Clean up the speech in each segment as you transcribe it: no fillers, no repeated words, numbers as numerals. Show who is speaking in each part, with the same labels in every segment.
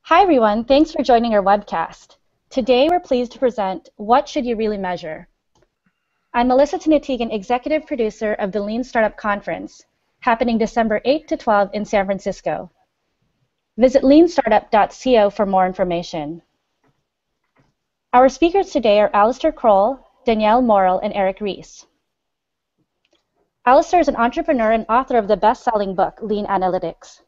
Speaker 1: Hi everyone, thanks for joining our webcast. Today we're pleased to present What Should You Really Measure? I'm Melissa Tinatigan, Executive Producer of the Lean Startup Conference, happening December 8 to 12 in San Francisco. Visit leanstartup.co for more information. Our speakers today are Alistair Crolll, Danielle Morrill, and Eric Ries. Alistair is an entrepreneur and author of the best-selling book, Lean Analytics.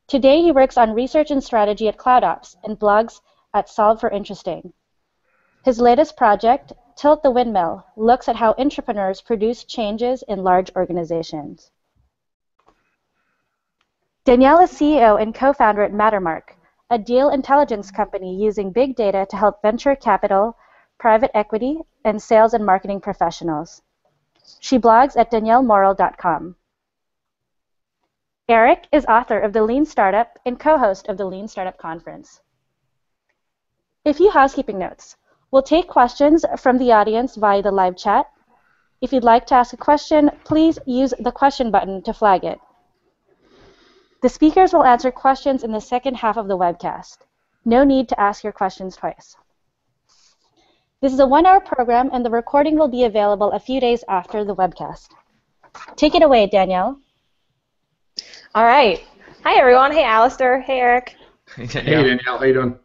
Speaker 1: Today, he works on research and strategy at CloudOps and blogs at Solve for Interesting. His latest project, Tilt the Windmill, looks at how entrepreneurs produce changes in large organizations. Danielle is CEO and co-founder at Mattermark, a deal intelligence company using big data to help venture capital, private equity, and sales and marketing professionals. She blogs at daniellemorrill.com. Eric is author of The Lean Startup and co-host of the Lean Startup Conference. A few housekeeping notes. We'll take questions from the audience via the live chat. If you'd like to ask a question, please use the question button to flag it. The speakers will answer questions in the second half of the webcast. No need to ask your questions twice. This is a 1-hour program, and the recording will be available a few days after the webcast. Take it away, Danielle.
Speaker 2: All right. Hi, everyone. Hey, Alistair. Hey, Eric.
Speaker 3: Hey, Danielle. How you doing?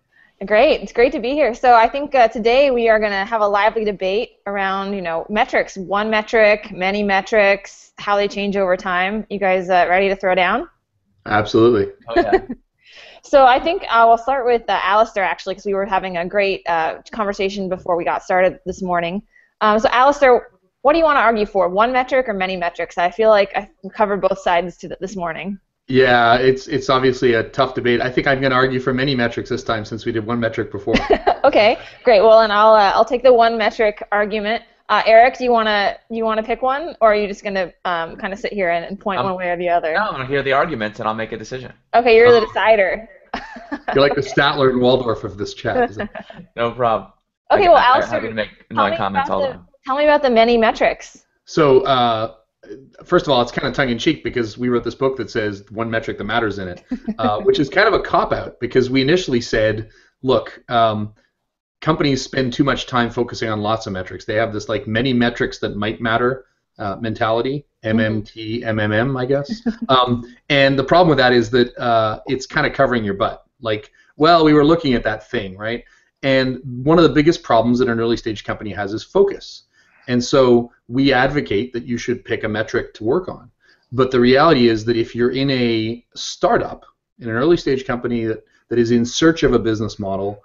Speaker 2: Great. It's great to be here. So I think today we are going to have a lively debate around, metrics. One metric, many metrics, how they change over time. You guys ready to throw down?
Speaker 3: Absolutely.
Speaker 4: Oh, yeah.
Speaker 2: So I think we'll start with Alistair, actually, because we were having a great conversation before we got started this morning. So Alistair, what do you want to argue for, one metric or many metrics? I feel like I covered both sides this morning.
Speaker 3: Yeah, it's obviously a tough debate. I think I'm going to argue for many metrics this time since we did one metric before.
Speaker 2: Okay, great. Well, and I'll take the one metric argument. Eric, do you want to pick one, or are you just going to kind of sit here and point one way or the other?
Speaker 4: No, I'm going to hear the arguments and I'll make a decision.
Speaker 2: Okay, you're the decider.
Speaker 3: You're like the Statler and Waldorf of this chat, isn't it?
Speaker 4: No problem.
Speaker 2: Okay, well, Alistair,
Speaker 4: I'm happy to make my comments all the
Speaker 2: tell me about the many metrics.
Speaker 3: So, first of all, it's kind of tongue-in-cheek because we wrote this book that says one metric that matters in it, which is kind of a cop-out because we initially said, look, companies spend too much time focusing on lots of metrics. They have this like many metrics that might matter mentality, MMT, MMM, I guess. And the problem with that is that it's kind of covering your butt. Like, well, we were looking at that thing, right? And one of the biggest problems that an early stage company has is focus. And so we advocate that you should pick a metric to work on. But the reality is that if you're in a startup, in an early stage company that is in search of a business model,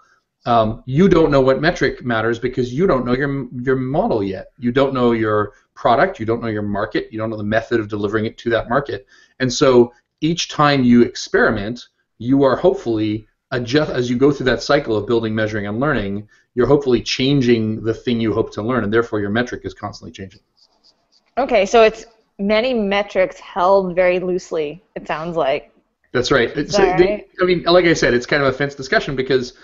Speaker 3: you don't know what metric matters because you don't know your model yet. You don't know your product, you don't know your market, you don't know the method of delivering it to that market. And so each time you experiment, you are hopefully as you go through that cycle of building, measuring, and learning, you're hopefully changing the thing you hope to learn, and therefore your metric is constantly changing.
Speaker 2: Okay, so it's many metrics held very loosely, it sounds like.
Speaker 3: That's right.
Speaker 2: Right?
Speaker 3: I mean, like I said, it's kind of a fence discussion because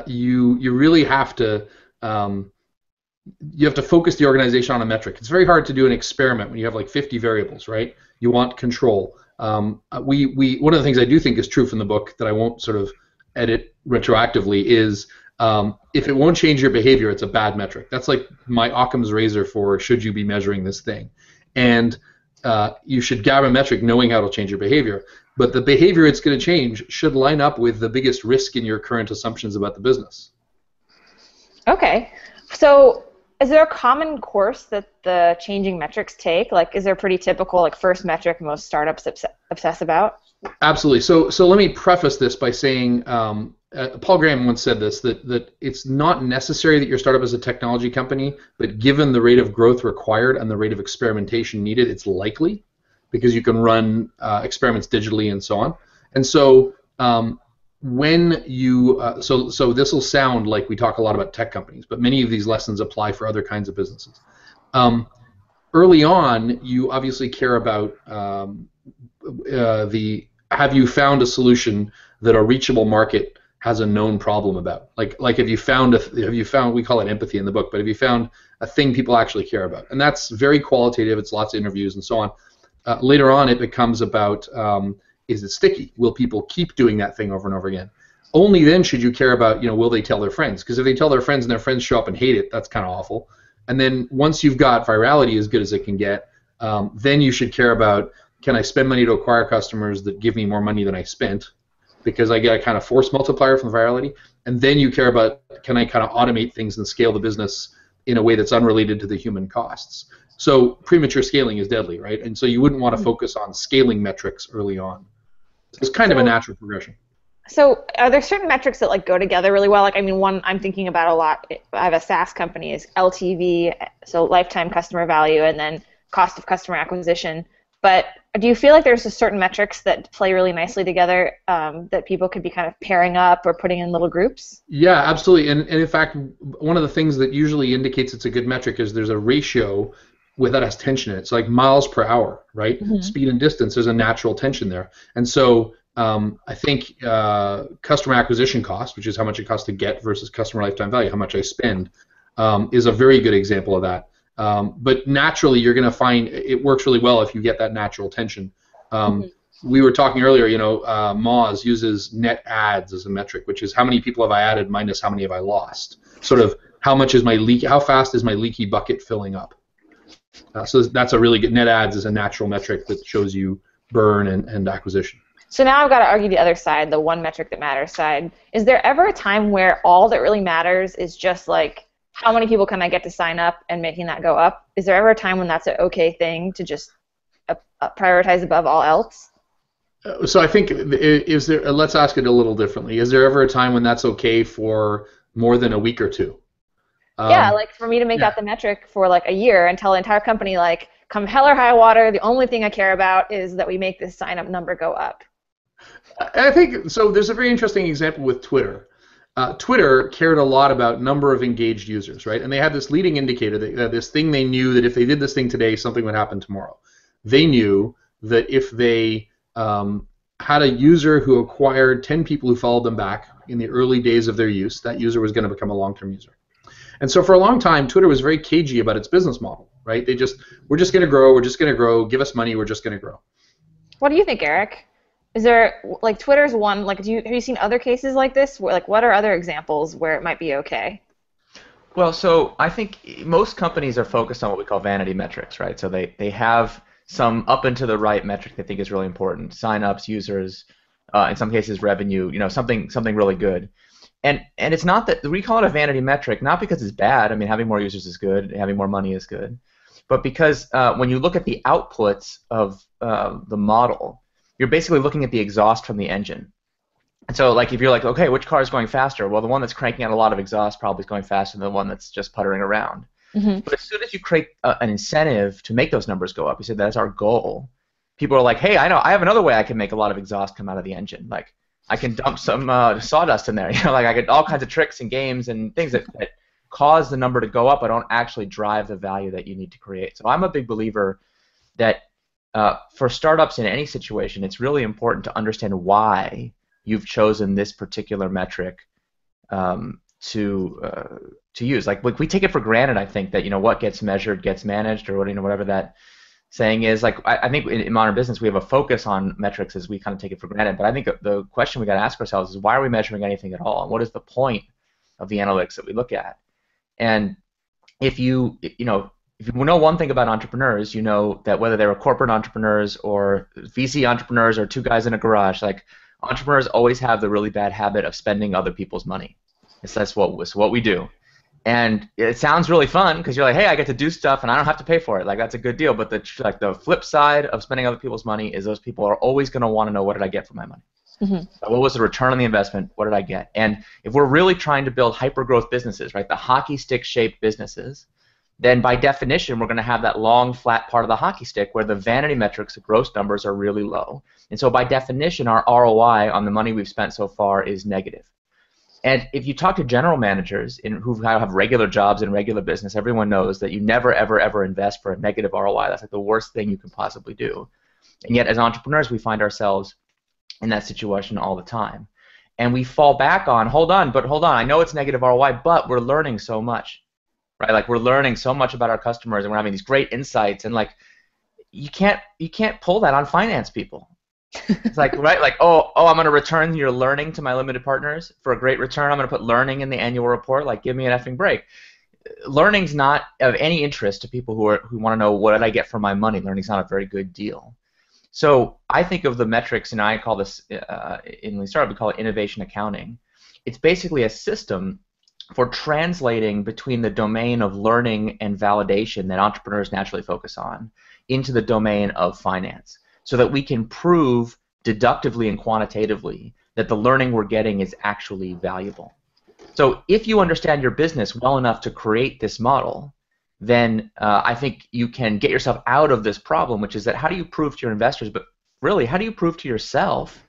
Speaker 3: you really have to focus the organization on a metric. It's very hard to do an experiment when you have like 50 variables, right? You want control. One of the things I do think is true from the book that I won't sort of edit retroactively is if it won't change your behavior, it's a bad metric. That's like my Occam's razor for should you be measuring this thing. And you should grab a metric knowing how it'll change your behavior. But the behavior it's going to change should line up with the biggest risk in your current assumptions about the business.
Speaker 2: Okay. So is there a common course that the changing metrics take? Like, is there a pretty typical first metric most startups obsess about?
Speaker 3: Absolutely. So let me preface this by saying Paul Graham once said this, that it's not necessary that your startup is a technology company, but given the rate of growth required and the rate of experimentation needed, it's likely because you can run experiments digitally and so on. And so when you so this will sound like we talk a lot about tech companies, but many of these lessons apply for other kinds of businesses. Early on, you obviously care about have you found a solution that a reachable market has a known problem about? Like have you found we call it empathy in the book, but have you found a thing people actually care about? And that's very qualitative. It's lots of interviews and so on. Later on, it becomes about is it sticky? Will people keep doing that thing over and over again? Only then should you care about, will they tell their friends? Because if they tell their friends and their friends show up and hate it, that's kind of awful. And then once you've got virality as good as it can get, then you should care about, can I spend money to acquire customers that give me more money than I spent? Because I get a kind of force multiplier from virality. And then you care about, can I kind of automate things and scale the business in a way that's unrelated to the human costs? So premature scaling is deadly, right? And so you wouldn't want to focus on scaling metrics early on. It's kind of a natural progression.
Speaker 2: So are there certain metrics that like go together really well? Like, I mean, one I'm thinking about a lot, I have a SaaS company, is LTV, so lifetime customer value, and then cost of customer acquisition. But do you feel like there's a certain metrics that play really nicely together that people could be kind of pairing up or putting in little groups?
Speaker 3: Yeah, absolutely. And in fact, one of the things that usually indicates it's a good metric is there's a ratio that has tension in it. So like miles per hour, right? Mm-hmm. Speed and distance, there's a natural tension there. And so I think customer acquisition cost, which is how much it costs to get versus customer lifetime value, how much I spend, is a very good example of that. But naturally, you're going to find it works really well if you get that natural tension. We were talking earlier, Moz uses net adds as a metric, which is how many people have I added minus how many have I lost. Sort of how fast is my leaky bucket filling up? So that's a really good, net adds is a natural metric that shows you burn and acquisition.
Speaker 2: So now I've got to argue the other side, the one metric that matters side. Is there ever a time where all that really matters is just like how many people can I get to sign up and making that go up? Is there ever a time when that's an okay thing to just prioritize above all else?
Speaker 3: So I think let's ask it a little differently. Is there ever a time when that's okay for more than a week or two?
Speaker 2: Yeah, like for me to make that the metric for like a year and tell the entire company, like, come hell or high water, the only thing I care about is that we make this sign-up number go up.
Speaker 3: I think so. There's a very interesting example with Twitter. Twitter cared a lot about number of engaged users, right? And they had this leading indicator, this thing they knew that if they did this thing today, something would happen tomorrow. They knew that if they had a user who acquired 10 people who followed them back in the early days of their use, that user was going to become a long-term user. And so for a long time, Twitter was very cagey about its business model, right? We're just going to grow, give us money, we're just going to grow.
Speaker 2: What do you think, Eric? Is there, like, Twitter's one, like, have you seen other cases like this? Where, like, what are other examples where it might be okay?
Speaker 4: Well, so I think most companies are focused on what we call vanity metrics, right? So they have some up and to the right metric they think is really important: sign-ups, users, in some cases revenue, something really good. And it's not that we call it a vanity metric, not because it's bad. I mean, having more users is good, having more money is good, but because when you look at the outputs of the model, you're basically looking at the exhaust from the engine. And so, like, if you're like, okay, which car is going faster? Well, the one that's cranking out a lot of exhaust probably is going faster than the one that's just puttering around. Mm-hmm. But as soon as you create an incentive to make those numbers go up, you say that's our goal. People are like, hey, I know, I have another way I can make a lot of exhaust come out of the engine. Like, I can dump some sawdust in there. Like, I get all kinds of tricks and games and things that cause the number to go up, but don't actually drive the value that you need to create. So I'm a big believer that for startups in any situation, it's really important to understand why you've chosen this particular metric to use. Like, we take it for granted, I think, that what gets measured gets managed, or whatever that saying is. Like, I think in modern business we have a focus on metrics as we kind of take it for granted. But I think the question we got to ask ourselves is, why are we measuring anything at all? And what is the point of the analytics that we look at? And if you know one thing about entrepreneurs, you know that whether they were corporate entrepreneurs or VC entrepreneurs or two guys in a garage, like, entrepreneurs always have the really bad habit of spending other people's money. That's what we do. And it sounds really fun because you're like, hey, I get to do stuff and I don't have to pay for it. Like, that's a good deal. But the flip side of spending other people's money is those people are always going to want to know, what did I get for my money? Mm-hmm. So what was the return on the investment? What did I get? And if we're really trying to build hyper-growth businesses, right, the hockey stick-shaped businesses, then by definition we're going to have that long, flat part of the hockey stick where the vanity metrics, the gross numbers, are really low. And so by definition our ROI on the money we've spent so far is negative. And if you talk to general managers who have regular jobs in regular business, everyone knows that you never, ever, ever invest for a negative ROI. That's like the worst thing you can possibly do. And yet as entrepreneurs we find ourselves in that situation all the time. And we fall back on, hold on, I know it's negative ROI, but we're learning so much. Right? Like, we're learning so much about our customers and we're having these great insights, and like, you can't pull that on finance people. It's like, right, like, I'm going to return your learning to my limited partners for a great return. I'm going to put learning in the annual report. Like, give me an effing break. Learning's not of any interest to people who want to know what did I get for my money. Learning's not a very good deal. So I think of the metrics, and I call this in Lean Startup, we call it innovation accounting. It's basically a system for translating between the domain of learning and validation that entrepreneurs naturally focus on into the domain of finance, so that we can prove deductively and quantitatively that the learning we're getting is actually valuable. So if you understand your business well enough to create this model, then I think you can get yourself out of this problem, which is that how do you prove to your investors, but really, how do you prove to yourself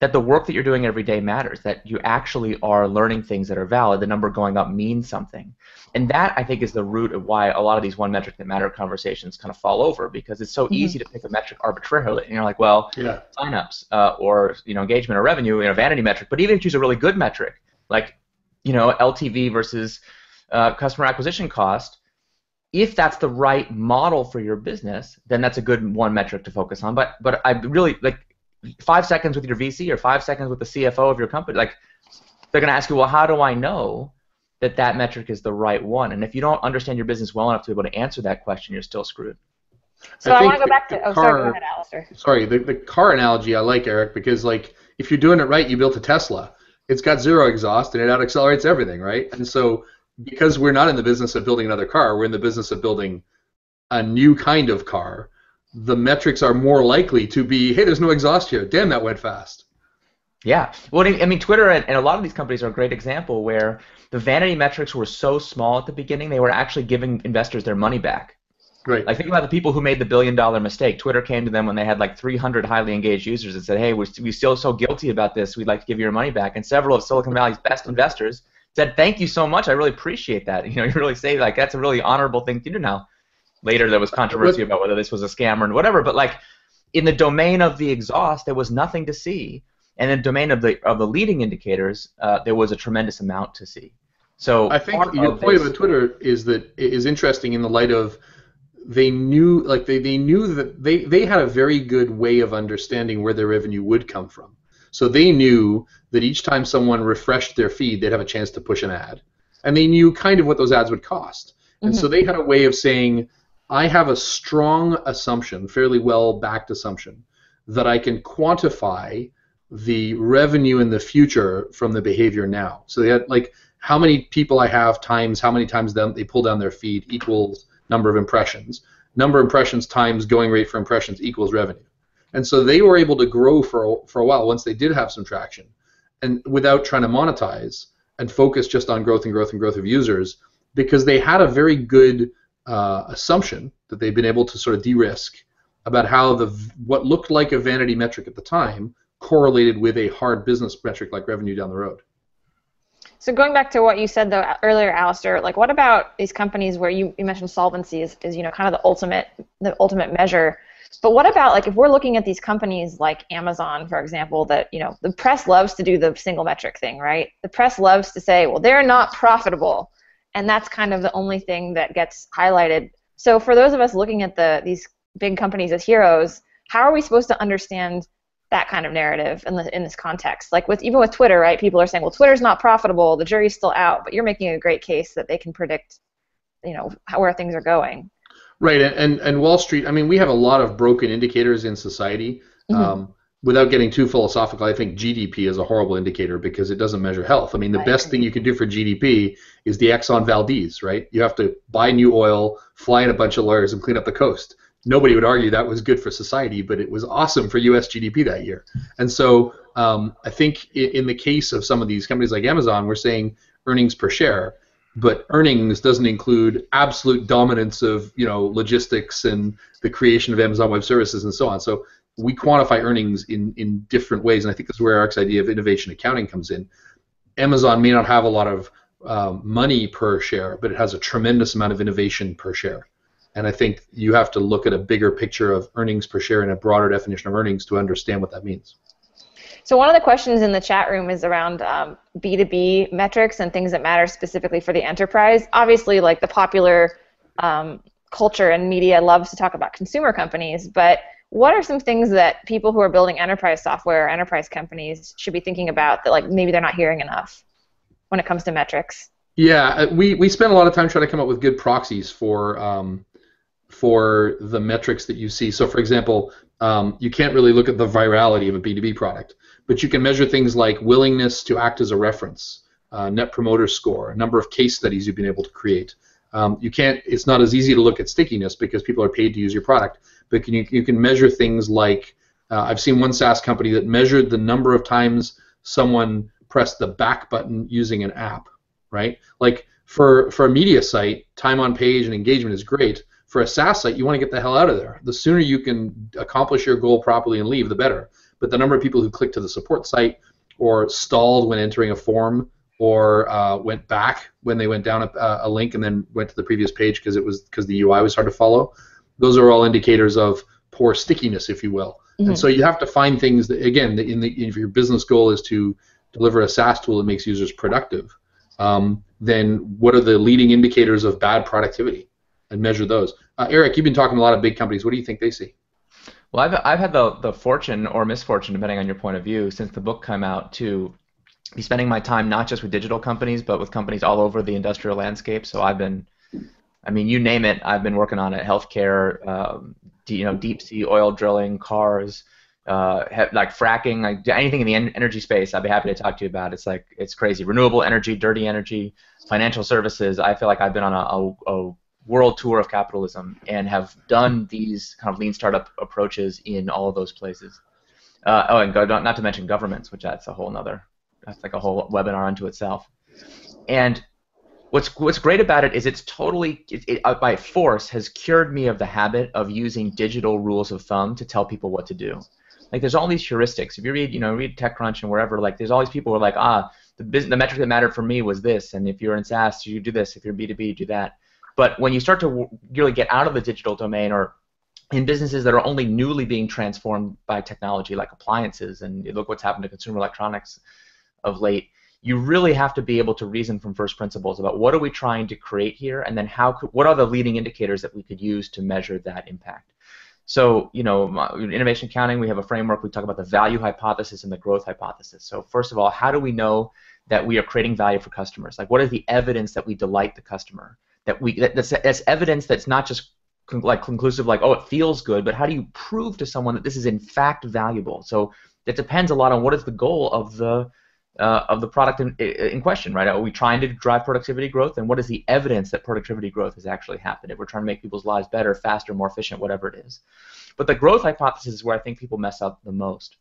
Speaker 4: that the work that you're doing every day matters, that you actually are learning things that are valid, the number going up means something. And that, I think, is the root of why a lot of these one metric that matter conversations kind of fall over, because it's so easy to pick a metric arbitrarily. And you're like, well, signups or engagement or revenue, vanity metric. But even if you choose a really good metric, like LTV versus customer acquisition cost, if that's the right model for your business, then that's a good one metric to focus on. But I really, like, 5 seconds with your VC or 5 seconds with the CFO of your company, like, they're going to ask you, well, how do I know that that metric is the right one? And if you don't understand your business well enough to be able to answer that question, you're still screwed.
Speaker 2: So I want to go back to, sorry, go ahead, Alistair.
Speaker 3: Sorry, the car analogy I like, Eric, because, like, if you're doing it right, you built a Tesla. It's got zero exhaust and it out-accelerates everything, right? And so because we're not in the business of building another car, we're in the business of building a new kind of car, the metrics are more likely to be, hey, there's no exhaust here. Damn, that went fast.
Speaker 4: Yeah. Well, I mean, Twitter and a lot of these companies are a great example where the vanity metrics were so small at the beginning, they were actually giving investors their money back.
Speaker 3: Right.
Speaker 4: Like, think about the people who made the billion-dollar mistake. Twitter came to them when they had like 300 highly engaged users and said, hey, we feel so guilty about this. We'd like to give you your money back. And several of Silicon Valley's best investors said, thank you so much. I really appreciate that. You really say, like, that's a really honorable thing to do now. Later, there was controversy about whether this was a scam or whatever. But, like, in the domain of the exhaust, there was nothing to see. And in the domain of the leading indicators, there was a tremendous amount to see. So
Speaker 3: I think your point about Twitter is interesting in the light of they knew that they had a very good way of understanding where their revenue would come from. So they knew that each time someone refreshed their feed, they'd have a chance to push an ad. And they knew kind of what those ads would cost. And so they had a way of saying, I have a strong assumption, fairly well-backed assumption, that I can quantify the revenue in the future from the behavior now. So they had, like, how many people I have times how many times they pull down their feed equals number of impressions. Number of impressions times going rate for impressions equals revenue. And so they were able to grow for a while once they did have some traction, and without trying to monetize and focus just on growth and growth and growth of users, because they had a very good assumption that they've been able to sort of de-risk about how what looked like a vanity metric at the time correlated with a hard business metric like revenue down the road.
Speaker 2: So going back to what you said though earlier, Alistair, like, what about these companies where you mentioned solvency is kind of the ultimate measure? But what about, like, if we're looking at these companies like Amazon, for example, that the press loves to do the single metric thing, right? The press loves to say, well, they're not profitable, and that's kind of the only thing that gets highlighted. So for those of us looking at these big companies as heroes, how are we supposed to understand that kind of narrative in this context? Like, even with Twitter, right? People are saying, well, Twitter's not profitable, the jury's still out, but you're making a great case that they can predict, where things are going.
Speaker 3: Right, and Wall Street, I mean, we have a lot of broken indicators in society. Without getting too philosophical, I think GDP is a horrible indicator because it doesn't measure health. I mean, the best thing you can do for GDP is the Exxon Valdez, right? You have to buy new oil, fly in a bunch of lawyers, and clean up the coast. Nobody would argue that was good for society, but it was awesome for U.S. GDP that year. And so I think in the case of some of these companies like Amazon, we're saying earnings per share, but earnings doesn't include absolute dominance of logistics and the creation of Amazon Web Services and so on. So we quantify earnings in different ways, and I think this is where Eric's idea of innovation accounting comes in. Amazon may not have a lot of money per share, but it has a tremendous amount of innovation per share. And I think you have to look at a bigger picture of earnings per share and a broader definition of earnings to understand what that means.
Speaker 2: So one of the questions in the chat room is around B2B metrics and things that matter specifically for the enterprise. Obviously, like, the popular culture and media loves to talk about consumer companies, but what are some things that people who are building enterprise software, enterprise companies should be thinking about that like maybe they're not hearing enough when it comes to metrics?
Speaker 3: Yeah, we spend a lot of time trying to come up with good proxies for the metrics that you see. So, for example, you can't really look at the virality of a B2B product, but you can measure things like willingness to act as a reference, net promoter score, a number of case studies you've been able to create. You can't. It's not as easy to look at stickiness because people are paid to use your product, but you can measure things like I've seen one SaaS company that measured the number of times someone pressed the back button using an app, right? Like for a media site, time on page and engagement is great. For a SaaS site, you want to get the hell out of there. The sooner you can accomplish your goal properly and leave, the better. But the number of people who clicked to the support site or stalled when entering a form or went back when they went down a link and then went to the previous page because the UI was hard to follow, those are all indicators of poor stickiness, if you will. Mm-hmm. And so you have to find things that, again, if your business goal is to deliver a SaaS tool that makes users productive, then what are the leading indicators of bad productivity? And measure those. Eric, you've been talking to a lot of big companies. What do you think they see?
Speaker 4: Well, I've had the fortune or misfortune, depending on your point of view, since the book came out, to be spending my time not just with digital companies, but with companies all over the industrial landscape. So you name it, I've been working on it: healthcare, deep sea oil drilling, cars, like fracking, like anything in the energy space. I'd be happy to talk to you about. It's crazy. Renewable energy, dirty energy, financial services. I feel like I've been on a world tour of capitalism and have done these kind of lean startup approaches in all of those places. And not to mention governments, which that's like a whole webinar unto itself. And what's great about it is it's totally, by force, has cured me of the habit of using digital rules of thumb to tell people what to do. Like there's all these heuristics. If you read TechCrunch and wherever, like there's all these people who are like, the metric that mattered for me was this, and if you're in SaaS, you do this. If you're B2B, do that. But when you start to really get out of the digital domain, or in businesses that are only newly being transformed by technology, like appliances, and you look what's happened to consumer electronics of late, you really have to be able to reason from first principles about what are we trying to create here, and then what are the leading indicators that we could use to measure that impact. So, innovation accounting, we have a framework. We talk about the value hypothesis and the growth hypothesis. So first of all, how do we know that we are creating value for customers? Like, what is the evidence that we delight the customer? That's evidence that's not just conclusive, like, oh, it feels good, but how do you prove to someone that this is in fact valuable? So it depends a lot on what is the goal of the product in question, right? Are we trying to drive productivity growth, and what is the evidence that productivity growth has actually happened? If we're trying to make people's lives better, faster, more efficient, whatever it is. But the growth hypothesis is where I think people mess up the most.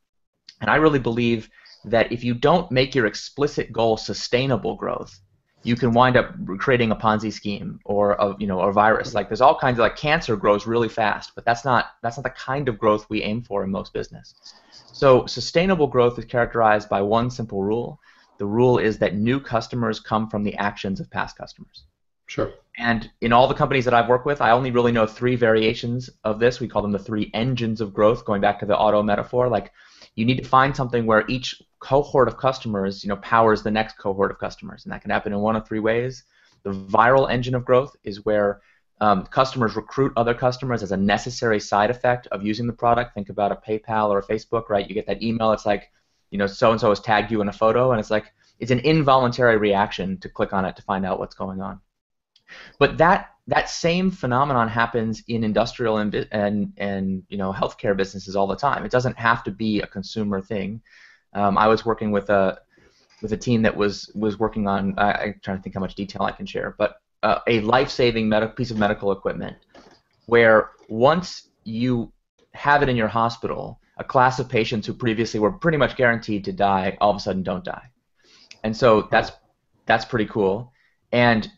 Speaker 4: And I really believe that if you don't make your explicit goal sustainable growth, you can wind up creating a Ponzi scheme or a virus. Like there's all kinds of, like, cancer grows really fast, but that's not the kind of growth we aim for in most business. So sustainable growth is characterized by one simple rule. The rule is that new customers come from the actions of past customers.
Speaker 3: Sure.
Speaker 4: And in all the companies that I've worked with, I only really know 3 variations of this. We call them the 3 engines of growth, going back to the auto metaphor. Like, you need to find something where each cohort of customers, powers the next cohort of customers, and that can happen in one of 3 ways. The viral engine of growth is where customers recruit other customers as a necessary side effect of using the product. Think about a PayPal or a Facebook, right? You get that email. It's like, so-and-so has tagged you in a photo, and it's an involuntary reaction to click on it to find out what's going on. But that same phenomenon happens in industrial and healthcare businesses all the time. It doesn't have to be a consumer thing. I was working with a team that was working on, I'm trying to think how much detail I can share, but a life-saving piece of medical equipment where once you have it in your hospital, a class of patients who previously were pretty much guaranteed to die all of a sudden don't die. And so that's pretty cool. And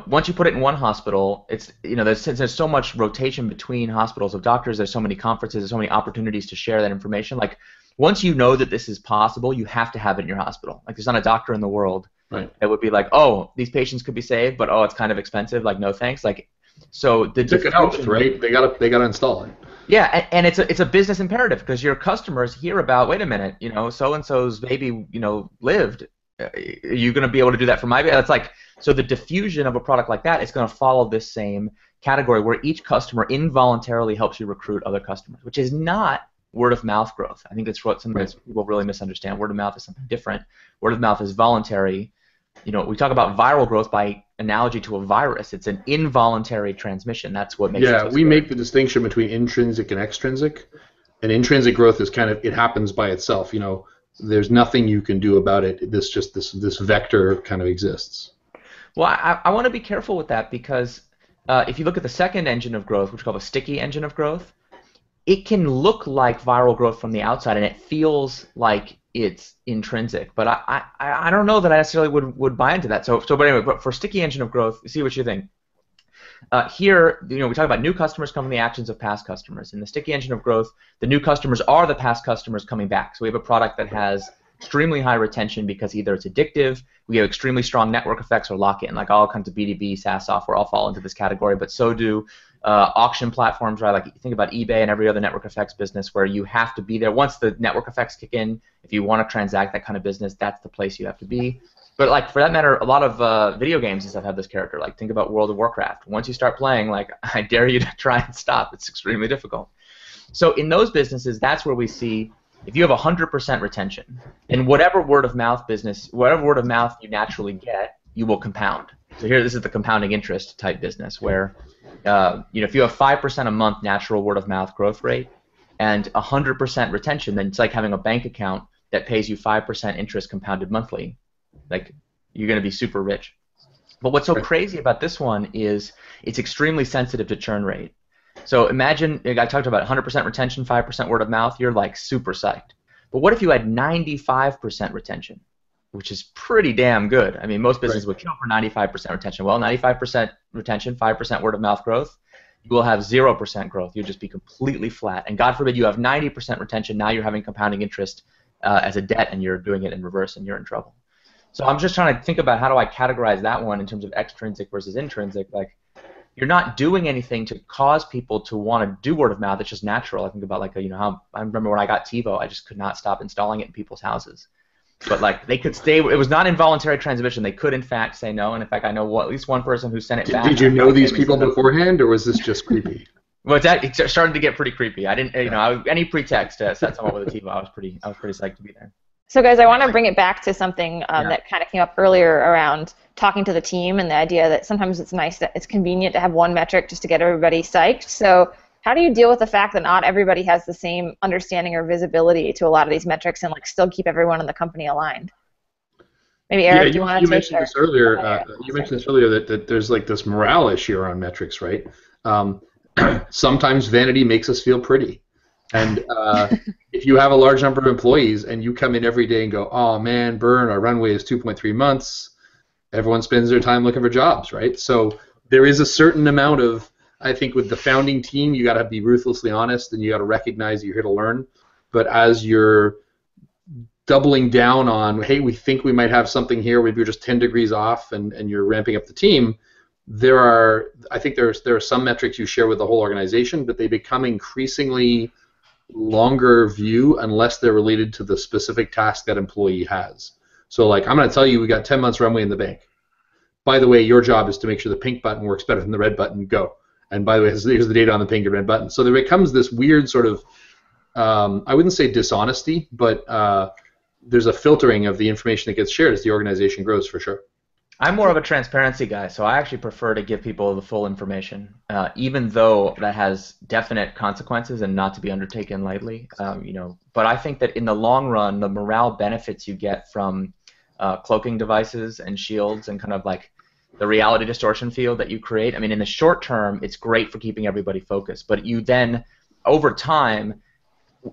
Speaker 4: once you put it in one hospital, it's there's so much rotation between hospitals of doctors. There's so many conferences. There's so many opportunities to share that information. Like, once you know that this is possible, you have to have it in your hospital. Like, there's not a doctor in the world that would be like, oh, these patients could be saved, but oh, it's kind of expensive. Like, no thanks. Like, so the
Speaker 3: took it out, right? They gotta install it.
Speaker 4: Yeah, and it's a business imperative because your customers hear about, wait a minute, so and so's baby, lived. are you going to be able to do that for my? It's like, so the diffusion of a product like that is going to follow this same category where each customer involuntarily helps you recruit other customers, which is not word of mouth growth. I think that's what something that people really misunderstand. Word of mouth is something different. Word of mouth is voluntary. You know, we talk about viral growth by analogy to a virus. It's an involuntary transmission. That's what makes it so
Speaker 3: we
Speaker 4: scary.
Speaker 3: make the distinction between intrinsic and extrinsic. And intrinsic growth is kind of, it happens by itself. You know, there's nothing you can do about it. This vector kind of exists.
Speaker 4: Well, I want to be careful with that because if you look at the second engine of growth, which is called a sticky engine of growth, it can look like viral growth from the outside, and it feels like it's intrinsic. But I don't know that I necessarily would buy into that. But anyway, but for sticky engine of growth, see what you think. Here, you know, we talk about new customers coming from the actions of past customers. In the sticky engine of growth, the new customers are the past customers coming back. So we have a product that has extremely high retention because either it's addictive, we have extremely strong network effects, or lock-in. Like all kinds of B2B SaaS software all fall into this category, but so do auction platforms, right? Like you think about eBay and every other network effects business where you have to be there. Once the network effects kick in, if you want to transact that kind of business, that's the place you have to be. But like for that matter, a lot of video games and stuff have this character. Like think about World of Warcraft. Once you start playing, like I dare you to try and stop. It's extremely difficult. So in those businesses, that's where we see if you have 100% retention, in whatever word of mouth business, whatever word of mouth you naturally get, you will compound. So here, this is the compounding interest type business where, you know, if you have 5% a month natural word of mouth growth rate and 100% retention, then it's like having a bank account that pays you 5% interest compounded monthly. Like you're going to be super rich. But what's so crazy about this one is it's extremely sensitive to churn rate. So imagine, I talked about 100% retention, 5% word of mouth, you're like super psyched. But what if you had 95% retention, which is pretty damn good? I mean, most businesses would kill for 95% retention. Well, 95% retention, 5% word of mouth growth, you will have 0% growth. You'll just be completely flat. And God forbid you have 90% retention, now you're having compounding interest as a debt and you're doing it in reverse and you're in trouble. So I'm just trying to think about how do I categorize that one in terms of extrinsic versus intrinsic. Like, you're not doing anything to cause people to want to do word of mouth. It's just natural. I think about like, you know, how I remember when I got TiVo, I just could not stop installing it in people's houses. But like they could stay. It was not involuntary transmission. They could in fact say no. And in fact, I know at least one person who sent it back.
Speaker 3: Did you know these people beforehand, or was this just creepy?
Speaker 4: Well, it started to get pretty creepy. I didn't, you know, any pretext to set someone up with a TiVo, I was pretty psyched to be there.
Speaker 2: So guys, I want to bring it back to something that kind of came up earlier around talking to the team and the idea that sometimes it's nice that it's convenient to have one metric just to get everybody psyched. So how do you deal with the fact that not everybody has the same understanding or visibility to a lot of these metrics and like still keep everyone in the company aligned? Maybe Eric,
Speaker 3: you mentioned this earlier. You mentioned this earlier that there's like this morale issue around metrics, right? Sometimes vanity makes us feel pretty. And if you have a large number of employees and you come in every day and go, oh man, burn, our runway is 2.3 months, everyone spends their time looking for jobs, right? So there is a certain amount of, I think with the founding team, you got to be ruthlessly honest and you got to recognize you're here to learn. But as you're doubling down on, hey, we think we might have something here, maybe you're just 10 degrees off and you're ramping up the team, I think there are some metrics you share with the whole organization, but they become increasingly longer view unless they're related to the specific task that employee has. So like, I'm going to tell you we got 10 months runway in the bank. By the way, your job is to make sure the pink button works better than the red button, go. And by the way, here's the data on the pink and red button. So there becomes this weird sort of, I wouldn't say dishonesty, but there's a filtering of the information that gets shared as the organization grows for sure.
Speaker 4: I'm more of a transparency guy, so I actually prefer to give people the full information, even though that has definite consequences and not to be undertaken lightly. You know, but I think that in the long run, the morale benefits you get from cloaking devices and shields and kind of like the reality distortion field that you create. I mean, in the short term, it's great for keeping everybody focused, but you then, over time,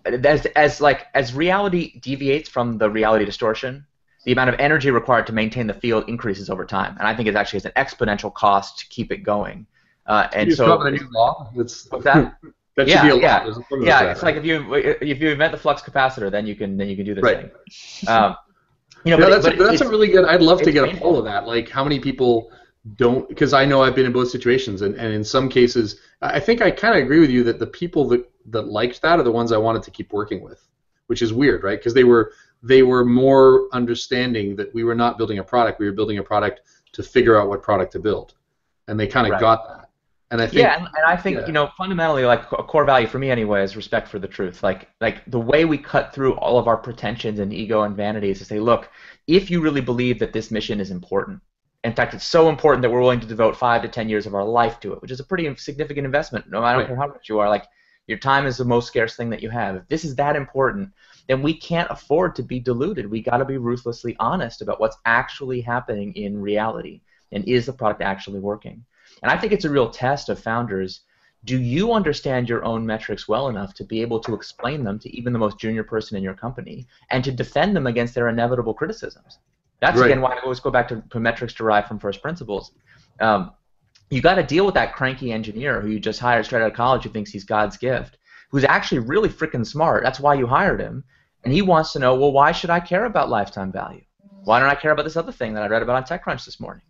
Speaker 4: as reality deviates from the reality distortion, the amount of energy required to maintain the field increases over time, and I think it actually has an exponential cost to keep it going. And so,
Speaker 3: a new law. What's
Speaker 4: that?
Speaker 3: That should be a law.
Speaker 4: Yeah. It's like if you invent the flux capacitor, then you can do this thing. You know,
Speaker 3: that's a really good. I'd love to get a poll of that. Like, how many people don't? Because I know I've been in both situations, and in some cases, I think I kind of agree with you that the people that liked that are the ones I wanted to keep working with, which is weird, right? Because they were they were more understanding that we were not building a product, we were building a product to figure out what product to build. And they kind of got that. And I think,
Speaker 4: yeah, and I think fundamentally, like a core value for me anyway is respect for the truth. Like the way we cut through all of our pretensions and ego and vanity is to say, look, if you really believe that this mission is important, in fact, it's so important that we're willing to devote 5 to 10 years of our life to it, which is a pretty significant investment. No matter how rich you are, like your time is the most scarce thing that you have. If this is that important, then we can't afford to be deluded. We got to be ruthlessly honest about what's actually happening in reality, and is the product actually working? And I think it's a real test of founders. Do you understand your own metrics well enough to be able to explain them to even the most junior person in your company and to defend them against their inevitable criticisms? That's, again, why I always go back to metrics derived from first principles. You got to deal with that cranky engineer who you just hired straight out of college who thinks he's God's gift, who's actually really freaking smart. That's why you hired him. And he wants to know, well, why should I care about lifetime value? Why don't I care about this other thing that I read about on TechCrunch this morning?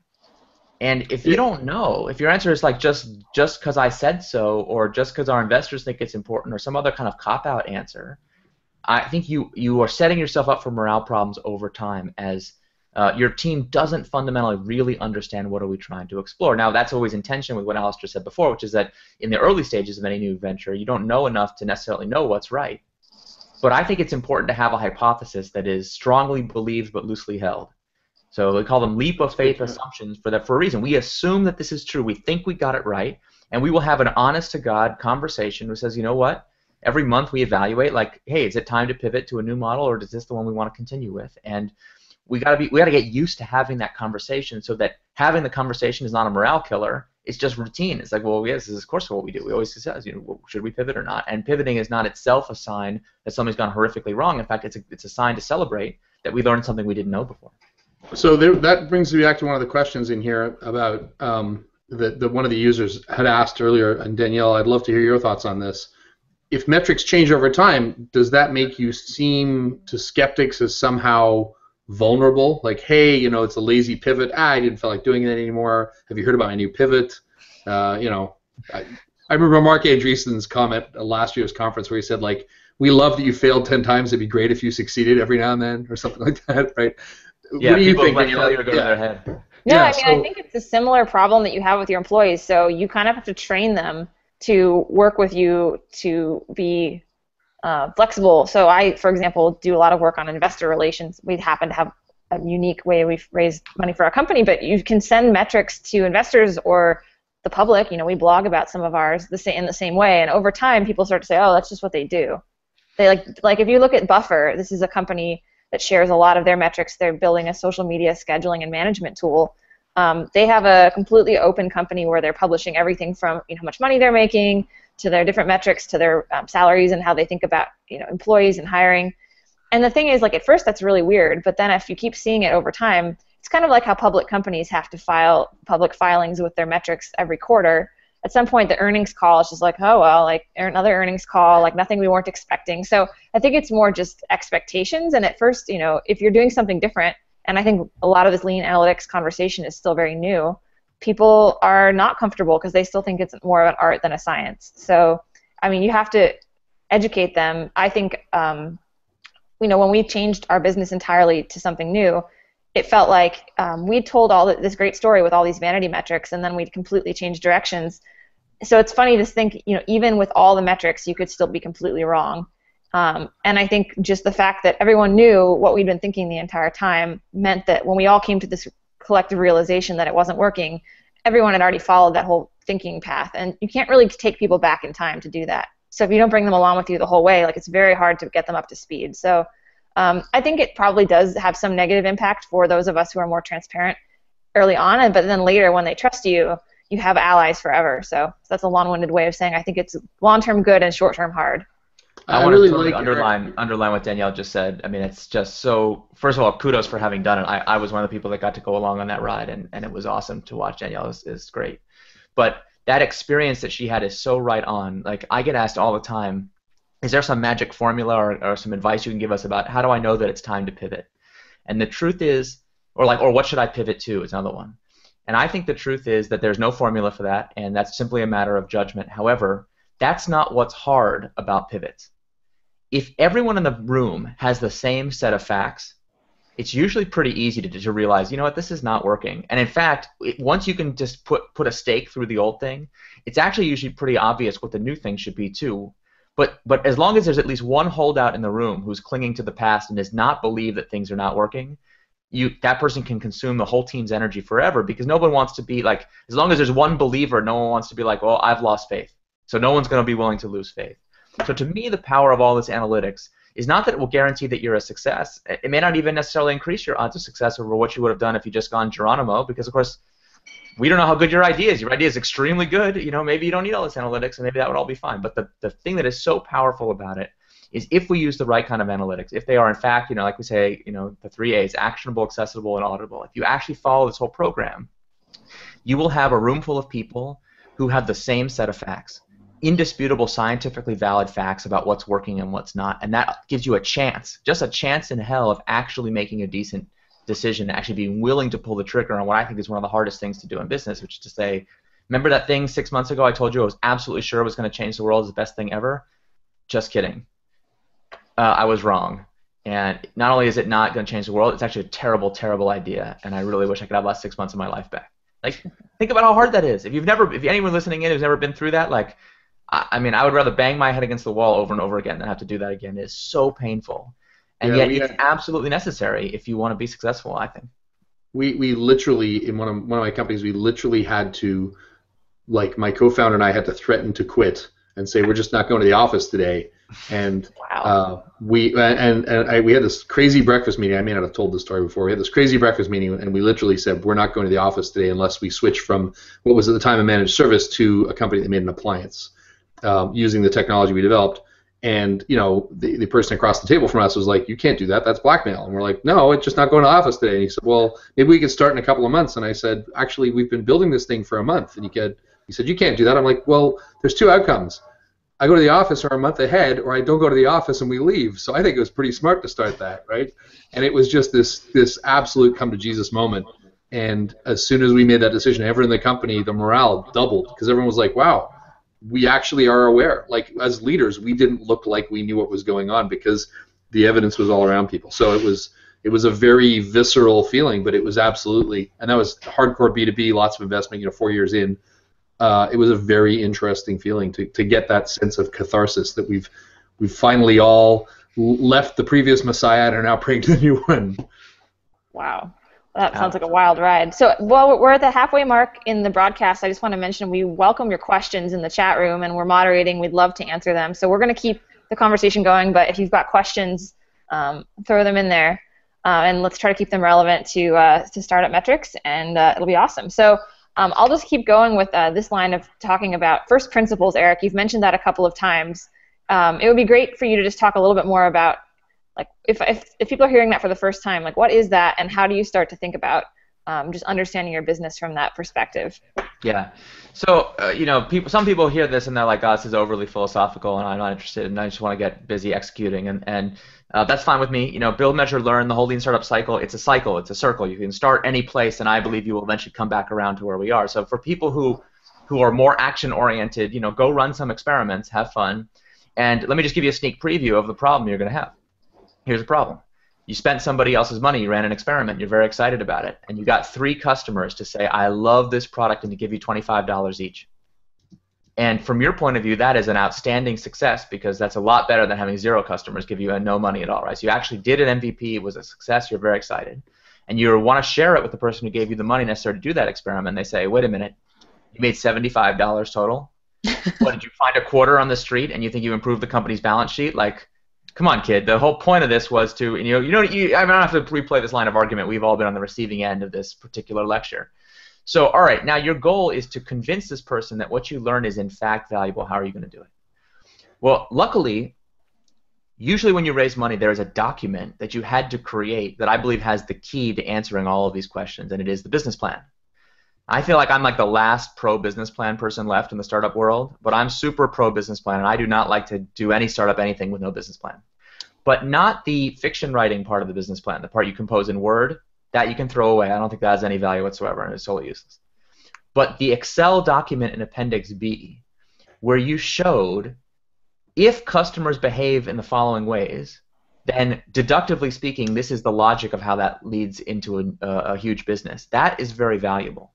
Speaker 4: And if you don't know, if your answer is like just because I said so, or just because our investors think it's important, or some other kind of cop-out answer, I think you are setting yourself up for morale problems over time as your team doesn't fundamentally really understand what are we trying to explore. Now, that's always in tension with what Alistair said before, which is that in the early stages of any new venture, you don't know enough to necessarily know what's right. But I think it's important to have a hypothesis that is strongly believed but loosely held. So we call them leap of faith assumptions for a reason. We assume that this is true. We think we got it right, and we will have an honest-to-God conversation which says, you know what? Every month we evaluate, like, hey, is it time to pivot to a new model, or is this the one we want to continue with? And we got to get used to having that conversation, so that having the conversation is not a morale killer. It's just routine. It's like, well, yes, this is of course what we do. We always say, should we pivot or not? And pivoting is not itself a sign that something's gone horrifically wrong. In fact, it's a sign to celebrate that we learned something we didn't know before.
Speaker 3: So that brings me back to one of the questions in here about that one of the users had asked earlier, and Danielle, I'd love to hear your thoughts on this. If metrics change over time, does that make you seem to skeptics as somehow vulnerable? Like, hey, it's a lazy pivot. I didn't feel like doing it anymore. Have you heard about my new pivot? I remember Mark Andreessen's comment at last year's conference where he said, like, we love that you failed 10 times. It'd be great if you succeeded every now and then, or something like that, right?
Speaker 4: Yeah,
Speaker 3: what do you think?
Speaker 4: Failure go to their head.
Speaker 2: No, I think it's a similar problem that you have with your employees. So you kind of have to train them to work with you to be flexible. So I, for example, do a lot of work on investor relations. We happen to have a unique way we've raised money for our company, but you can send metrics to investors or the public. We blog about some of ours in the same way, and over time people start to say, oh, that's just what they do. They like if you look at Buffer, this is a company that shares a lot of their metrics. They're building a social media scheduling and management tool. They have a completely open company where they're publishing everything from how much money they're making to their different metrics to their salaries and how they think about employees and hiring. And the thing is, like, at first that's really weird, but then if you keep seeing it over time, it's kind of like how public companies have to file public filings with their metrics every quarter. At some point, the earnings call is just like, oh, well, like another earnings call, like nothing we weren't expecting. So I think it's more just expectations. And at first, if you're doing something different, and I think a lot of this lean analytics conversation is still very new, people are not comfortable because they still think it's more of an art than a science. So, I mean, you have to educate them. I think, when we changed our business entirely to something new, it felt like we told this great story with all these vanity metrics, and then we'd completely changed directions. So it's funny to think, even with all the metrics, you could still be completely wrong. And I think just the fact that everyone knew what we'd been thinking the entire time meant that when we all came to this collective realization that it wasn't working, everyone had already followed that whole thinking path. And you can't really take people back in time to do that. So if you don't bring them along with you the whole way, like, it's very hard to get them up to speed. So I think it probably does have some negative impact for those of us who are more transparent early on, but then later when they trust you, you have allies forever. So that's a long-winded way of saying I think it's long-term good and short-term hard.
Speaker 4: I want to totally underline what Danielle just said. I mean, it's just so, first of all, kudos for having done it. I was one of the people that got to go along on that ride, and it was awesome to watch. Danielle is great. But that experience that she had is so right on. Like, I get asked all the time, is there some magic formula or some advice you can give us about how do I know that it's time to pivot? And the truth is, or what should I pivot to is another one. And I think the truth is that there's no formula for that, and that's simply a matter of judgment. However, that's not what's hard about pivots. if everyone in the room has the same set of facts, it's usually pretty easy to realize, you know what, this is not working. And in fact, once you can just put a stake through the old thing, it's actually usually pretty obvious what the new thing should be too. But as long as there's at least one holdout in the room who's clinging to the past and does not believe that things are not working, that person can consume the whole team's energy forever, because no one wants to be like, as long as there's one believer, no one wants to be like, well, I've lost faith. So no one's going to be willing to lose faith. So to me, the power of all this analytics is not that it will guarantee that you're a success. It may not even necessarily increase your odds of success over what you would have done if you just gone Geronimo, because of course we don't know how good your idea is. Your idea is extremely good. You know, maybe you don't need all this analytics, and maybe that would all be fine. But the thing that is so powerful about it is if we use the right kind of analytics, if they are in fact, you know, like we say, you know, the 3 A's, actionable, accessible, and auditable. If you actually follow this whole program, you will have a room full of people who have the same set of facts, indisputable, scientifically valid facts about what's working and what's not, and that gives you a chance, just a chance in hell, of actually making a decent decision, actually being willing to pull the trigger on what I think is one of the hardest things to do in business, which is to say, remember that thing 6 months ago I told you I was absolutely sure it was going to change the world, as the best thing ever? Just kidding. I was wrong. And not only is it not going to change the world, it's actually a terrible, terrible idea, and I really wish I could have last 6 months of my life back. Like, think about how hard that is. If anyone listening in who's never been through that, like, I mean, I would rather bang my head against the wall over and over again than have to do that again. It is so painful. And yet it's absolutely necessary if you want to be successful, I think.
Speaker 3: We literally, in one of my companies, we literally had to, like, my co-founder and I had to threaten to quit and say, we're just not going to the office today. And
Speaker 2: wow.
Speaker 3: we had this crazy breakfast meeting. I may not have told this story before. We had this crazy breakfast meeting, and we literally said, we're not going to the office today unless we switch from what was at the time a managed service to a company that made an appliance using the technology we developed. And, you know, the person across the table from us was like, you can't do that. That's blackmail. And we're like, no, it's just not going to the office today. And he said, well, maybe we could start in a couple of months. And I said, actually, we've been building this thing for a month. And he said, you can't do that. I'm like, well, there's two outcomes. I go to the office or a month ahead, or I don't go to the office and we leave. So I think it was pretty smart to start that, right? And it was just this absolute come to Jesus moment. And as soon as we made that decision, everyone in the company, the morale doubled, because everyone was like, wow, we actually are aware. Like, as leaders, we didn't look like we knew what was going on because the evidence was all around people. So it was a very visceral feeling, but it was absolutely, and that was hardcore B2B, lots of investment, 4 years in. It was a very interesting feeling to get that sense of catharsis that we've finally all left the previous Messiah and are now praying to the new one.
Speaker 2: Wow. That sounds like a wild ride. So, well, we're at the halfway mark in the broadcast. I just want to mention we welcome your questions in the chat room, and we're moderating. We'd love to answer them. So we're going to keep the conversation going, but if you've got questions, throw them in there, and let's try to keep them relevant to startup metrics, and it'll be awesome. So I'll just keep going with this line of talking about first principles, Eric. You've mentioned that a couple of times. It would be great for you to just talk a little bit more about, like, if people are hearing that for the first time, like, what is that, and how do you start to think about just understanding your business from that perspective?
Speaker 4: Yeah. So, some people hear this and they're like, oh, this is overly philosophical and I'm not interested and I just want to get busy executing. And that's fine with me. Build, measure, learn, the whole lean startup cycle, it's a cycle, it's a circle. You can start any place and I believe you will eventually come back around to where we are. So for people who are more action-oriented, go run some experiments, have fun. And let me just give you a sneak preview of the problem you're going to have. Here's the problem. You spent somebody else's money, you ran an experiment, you're very excited about it, and you got 3 customers to say, I love this product, and to give you $25 each. And from your point of view, that is an outstanding success, because that's a lot better than having 0 customers give you no money at all, right? So you actually did an MVP, it was a success, you're very excited. And you want to share it with the person who gave you the money necessary to do that experiment. They say, wait a minute, you made $75 total? What, did you find a quarter on the street and you think you improved the company's balance sheet? Like, come on, kid. The whole point of this was to, I don't have to replay this line of argument. We've all been on the receiving end of this particular lecture. So, all right, now your goal is to convince this person that what you learned is in fact valuable. How are you going to do it? Well, luckily, usually when you raise money, there is a document that you had to create that I believe has the key to answering all of these questions, and it is the business plan. I feel like I'm like the last pro-business plan person left in the startup world, but I'm super pro-business plan, and I do not like to do any startup anything with no business plan. But not the fiction writing part of the business plan, the part you compose in Word, that you can throw away. I don't think that has any value whatsoever, and it's totally useless. But the Excel document in Appendix B, where you showed if customers behave in the following ways, then deductively speaking, this is the logic of how that leads into a huge business. That is very valuable.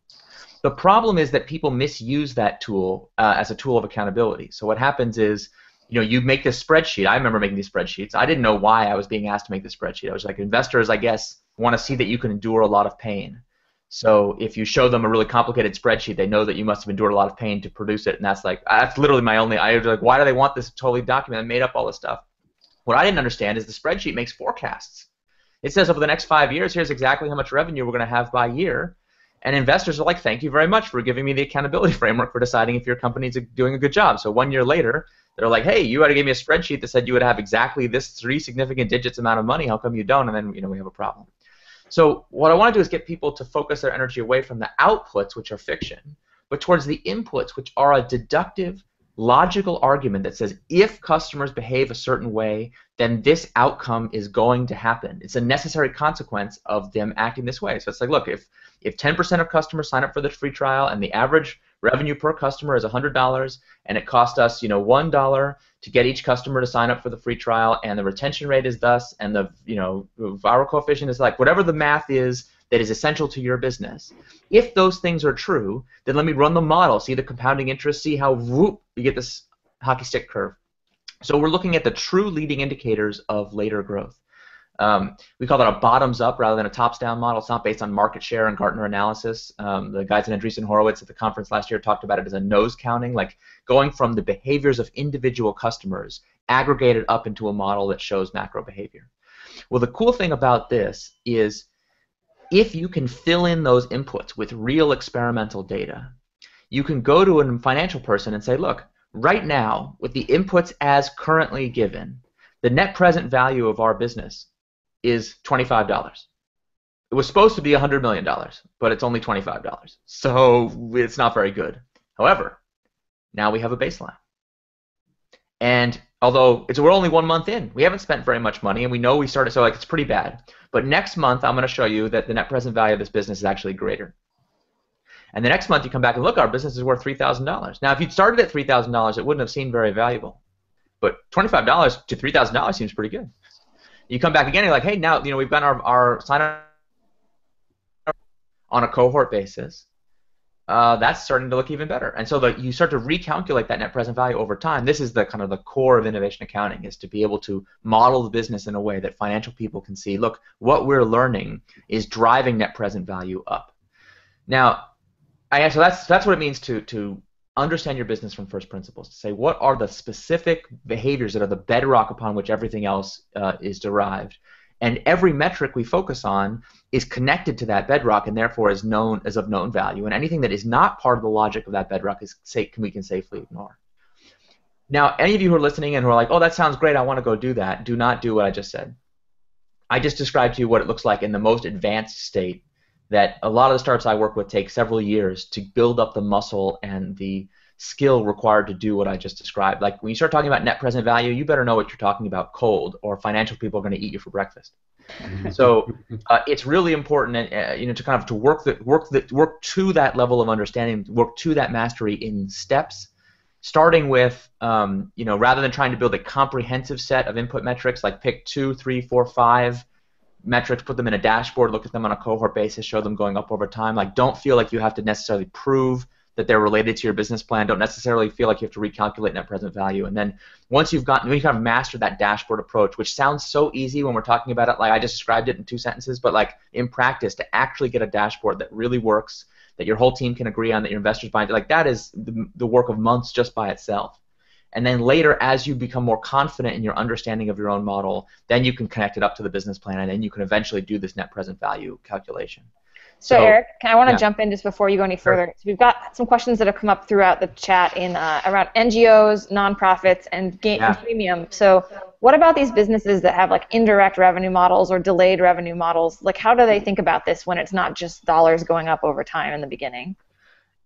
Speaker 4: The problem is that people misuse that tool as a tool of accountability. So what happens is, you make this spreadsheet. I remember making these spreadsheets. I didn't know why I was being asked to make this spreadsheet. I was like, investors, I guess, want to see that you can endure a lot of pain. So if you show them a really complicated spreadsheet, they know that you must have endured a lot of pain to produce it. And that's literally my only. I was like, why do they want this totally documented? I made up all this stuff. What I didn't understand is the spreadsheet makes forecasts. It says over the next 5 years, here's exactly how much revenue we're going to have by year. And investors are like, thank you very much for giving me the accountability framework for deciding if your company's doing a good job. So 1 year later, they're like, hey, you had to give me a spreadsheet that said you would have exactly this 3 significant digits amount of money. How come you don't? And then we have a problem. So what I want to do is get people to focus their energy away from the outputs, which are fiction, but towards the inputs, which are a deductive, logical argument that says if customers behave a certain way, then this outcome is going to happen. It's a necessary consequence of them acting this way. So it's like, look, if 10% of customers sign up for the free trial and the average revenue per customer is $100 and it cost us $1 to get each customer to sign up for the free trial, and the retention rate is thus, and the viral coefficient is like whatever the math is that is essential to your business. If those things are true, then let me run the model, see the compounding interest, see how whoop, you get this hockey stick curve. So we're looking at the true leading indicators of later growth. We call that a bottoms-up rather than a tops-down model. It's not based on market share and Gartner analysis. The guys in Andreessen Horowitz at the conference last year talked about it as a nose counting, like going from the behaviors of individual customers aggregated up into a model that shows macro behavior. Well, the cool thing about this is if you can fill in those inputs with real experimental data, you can go to a financial person and say, look, right now, with the inputs as currently given, the net present value of our business is $25. It was supposed to be $100 million, but it's only $25. So it's not very good. However, now we have a baseline. And although we're only 1 month in, we haven't spent very much money, and we know we started, so it's pretty bad. But next month, I'm going to show you that the net present value of this business is actually greater. And the next month, you come back and look, our business is worth $3,000. Now, if you'd started at $3,000, it wouldn't have seemed very valuable. But $25 to $3,000 seems pretty good. You come back again, and you're like, hey, now we've got our sign up on a cohort basis. That's starting to look even better. And so you start to recalculate that net present value over time. This is the kind of the core of innovation accounting, is to be able to model the business in a way that financial people can see, look, what we're learning is driving net present value up. Now, so that's what it means to understand your business from first principles, to say what are the specific behaviors that are the bedrock upon which everything else is derived. And every metric we focus on is connected to that bedrock and therefore is of known value. And anything that is not part of the logic of that bedrock we can safely ignore. Now, any of you who are listening and who are like, oh, that sounds great, I want to go do that, do not do what I just said. I just described to you what it looks like in the most advanced state, that a lot of the startups I work with take several years to build up the muscle and the skill required to do what I just described. Like when you start talking about net present value, you better know what you're talking about cold, or financial people are going to eat you for breakfast. So it's really important, to kind of work to that level of understanding, work to that mastery in steps, starting with rather than trying to build a comprehensive set of input metrics, like pick 2, 3, 4, 5 metrics, put them in a dashboard, look at them on a cohort basis, show them going up over time. Like, don't feel like you have to necessarily prove that they're related to your business plan. Don't necessarily feel like you have to recalculate net present value. And then once you kind of mastered that dashboard approach, which sounds so easy when we're talking about it, like I just described it in 2 sentences, but like in practice, to actually get a dashboard that really works, that your whole team can agree on, that your investors buy into, like that is the work of months just by itself. And then later, as you become more confident in your understanding of your own model, then you can connect it up to the business plan, and then you can eventually do this net present value calculation.
Speaker 2: So Eric, I want to jump in just before you go any further. Sure. So we've got some questions that have come up throughout the chat in around NGOs, nonprofits, and premium. So what about these businesses that have like indirect revenue models or delayed revenue models? Like, how do they think about this when it's not just dollars going up over time in the beginning?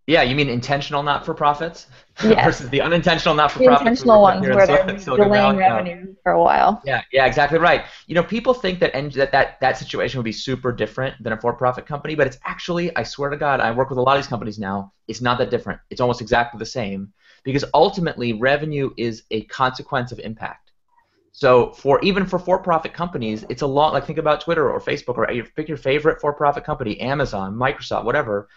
Speaker 4: Yeah, you mean intentional not-for-profits
Speaker 2: Yes.
Speaker 4: versus the unintentional
Speaker 2: The
Speaker 4: not-for-profits
Speaker 2: intentional ones where they're
Speaker 4: Silicon
Speaker 2: delaying
Speaker 4: Valley? No.
Speaker 2: revenue for a while.
Speaker 4: Yeah, exactly right. People think that that situation would be super different than a for-profit company, but it's actually, I swear to God, I work with a lot of these companies now. It's not that different. It's almost exactly the same because ultimately revenue is a consequence of impact. So even for for-profit companies, it's a lot like think about Twitter or Facebook or pick your favorite for-profit company, Amazon, Microsoft, whatever.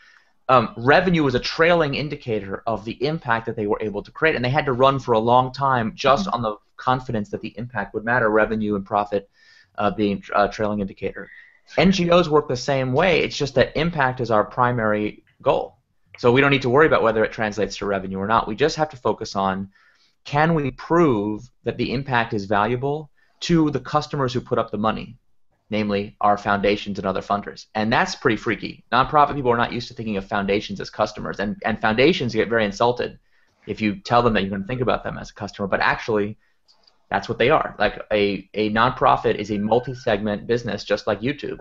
Speaker 4: Revenue was a trailing indicator of the impact that they were able to create, and they had to run for a long time just on the confidence that the impact would matter, revenue and profit being a trailing indicator. NGOs work the same way, it's just that impact is our primary goal. So we don't need to worry about whether it translates to revenue or not. We just have to focus on, can we prove that the impact is valuable to the customers who put up the money? Namely our foundations and other funders. And that's pretty freaky. Nonprofit people are not used to thinking of foundations as customers, and foundations get very insulted if you tell them that you're going to think about them as a customer, but actually that's what they are. Like a nonprofit is a multi-segment business just like YouTube,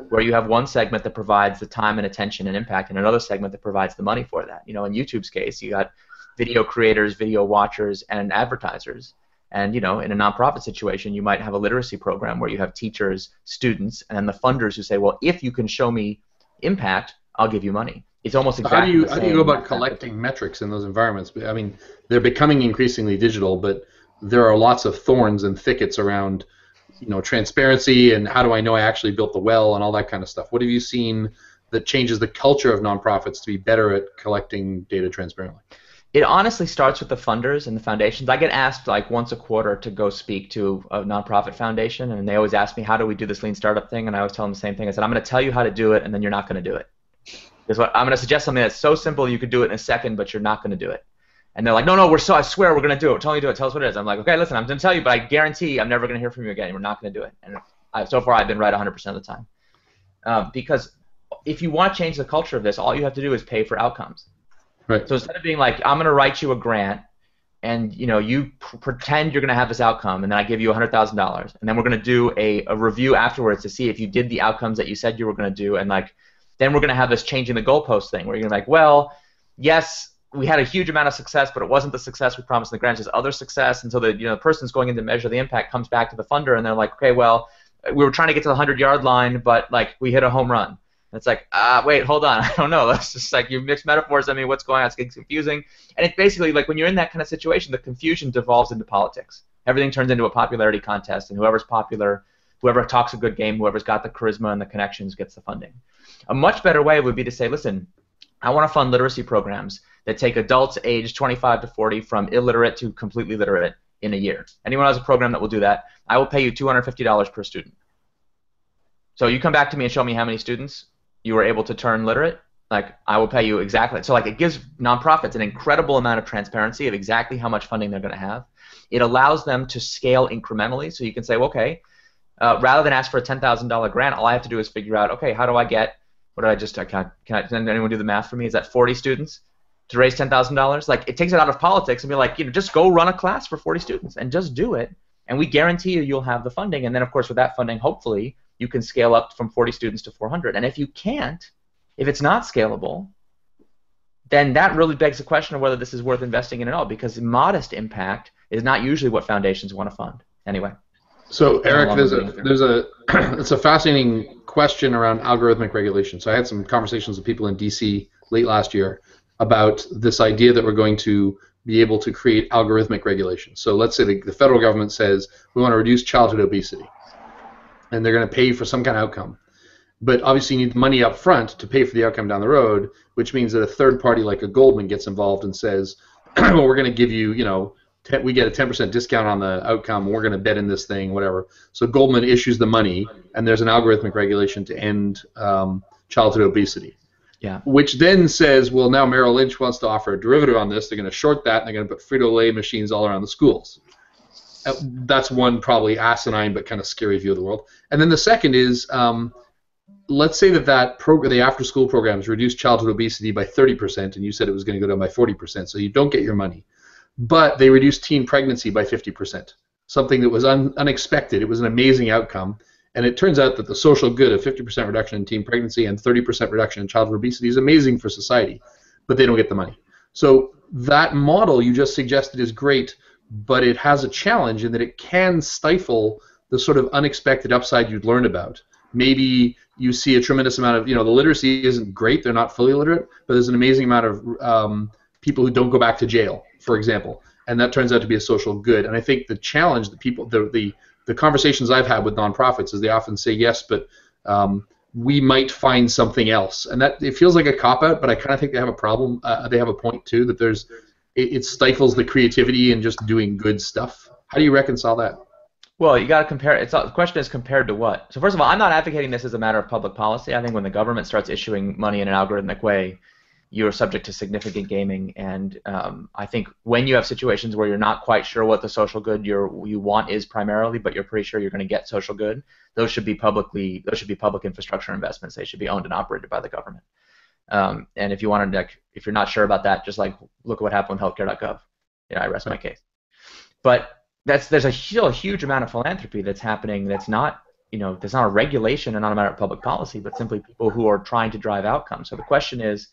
Speaker 4: where you have one segment that provides the time and attention and impact and another segment that provides the money for that. In YouTube's case, you got video creators, video watchers, and advertisers. And in a nonprofit situation, you might have a literacy program where you have teachers, students, and the funders who say, well, if you can show me impact, I'll give you money. It's almost exactly the same.
Speaker 3: How do you go about collecting metrics in those environments? I mean, they're becoming increasingly digital, but there are lots of thorns and thickets around, transparency and how do I know I actually built the well and all that kind of stuff. What have you seen that changes the culture of nonprofits to be better at collecting data transparently?
Speaker 4: It honestly starts with the funders and the foundations. I get asked like once a quarter to go speak to a nonprofit foundation, and they always ask me, how do we do this lean startup thing? And I always tell them the same thing. I said, I'm going to tell you how to do it, and then you're not going to do it. Because I'm going to suggest something that's so simple you could do it in a second, but you're not going to do it. And they're like, no, I swear we're going to do it. Tell me to do it. Tell us what it is. I'm like, okay, listen, I'm going to tell you, but I guarantee I'm never going to hear from you again. We're not going to do it. And so far I've been right 100% of the time. Because if you want to change the culture of this, all you have to do is pay for outcomes.
Speaker 3: Right.
Speaker 4: So instead of being like, I'm going to write you a grant, and you pretend you're going to have this outcome, and then I give you $100,000, and then we're going to do a review afterwards to see if you did the outcomes that you said you were going to do, and then we're going to have this changing the goalpost thing, where you're going to be like, well, yes, we had a huge amount of success, but it wasn't the success we promised in the grant, just other success, and so the person's going in to measure the impact comes back to the funder, and they're like, okay, well, we were trying to get to the 100-yard line, but we hit a home run. It's like, wait, hold on, I don't know. That's just like you mix metaphors. I mean, what's going on? It's getting confusing. And it's basically like when you're in that kind of situation, the confusion devolves into politics. Everything turns into a popularity contest, and whoever's popular, whoever talks a good game, whoever's got the charisma and the connections gets the funding. A much better way would be to say, listen, I want to fund literacy programs that take adults aged 25 to 40 from illiterate to completely literate in a year. Anyone has a program that will do that, I will pay you $250 per student. So you come back to me and show me how many students you were able to turn literate, I will pay you exactly. So it gives nonprofits an incredible amount of transparency of exactly how much funding they're going to have. It allows them to scale incrementally, so you can say, well, okay, rather than ask for a $10,000 grant, all I have to do is figure out, okay, how do I get, can anyone do the math for me? Is that 40 students to raise $10,000? It takes it out of politics and be like, just go run a class for 40 students and just do it, and we guarantee you'll have the funding. And then, of course, with that funding, hopefully, you can scale up from 40 students to 400. And if you can't, if it's not scalable, then that really begs the question of whether this is worth investing in at all, because modest impact is not usually what foundations want to fund. Anyway.
Speaker 3: So Eric, it's a fascinating question around algorithmic regulation. So I had some conversations with people in DC late last year about this idea that we're going to be able to create algorithmic regulation. So let's say the federal government says we want to reduce childhood obesity, and they're going to pay for some kind of outcome. But obviously you need money up front to pay for the outcome down the road, which means that a third party like a Goldman gets involved and says, well, we're going to give you, we get a 10% discount on the outcome, we're going to bet in this thing, whatever. So Goldman issues the money, and there's an algorithmic regulation to end childhood obesity.
Speaker 4: Yeah.
Speaker 3: Which then says, well, now Merrill Lynch wants to offer a derivative on this. They're going to short that, and they're going to put Frito-Lay machines all around the schools. That's one probably asinine but kind of scary view of the world. And then the second is, let's say that program, the after-school programs reduced childhood obesity by 30%, and you said it was going to go down by 40%, so you don't get your money. But they reduced teen pregnancy by 50%, something that was unexpected. It was an amazing outcome, and it turns out that the social good of 50% reduction in teen pregnancy and 30% reduction in childhood obesity is amazing for society. but they don't get the money. So that model you just suggested is great, but it has a challenge in that it can stifle the sort of unexpected upside you'd learn about. Maybe you see a tremendous amount of, the literacy isn't great, they're not fully literate, but there's an amazing amount of people who don't go back to jail, for example, and that turns out to be a social good. And I think the challenge that people, the conversations I've had with nonprofits is they often say, yes, but we might find something else. And that it feels like a cop-out, but I kind of think they have a problem, they have a point too, that it stifles the creativity and just doing good stuff. How do you reconcile that?
Speaker 4: Well, you got to compare. The question is compared to what? So first of all, I'm not advocating this as a matter of public policy. I think when the government starts issuing money in an algorithmic way, you're subject to significant gaming. And I think when you have situations where you're not quite sure what the social good you want is primarily, but you're pretty sure you're going to get social good, those should be public infrastructure investments. They should be owned and operated by the government. And if you want to, if you're not sure about that, just like look at what happened with healthcare.gov. I rest my case. But there's still a huge amount of philanthropy that's happening that's not, that's not a regulation and not a matter of public policy, but simply people who are trying to drive outcomes. So the question is,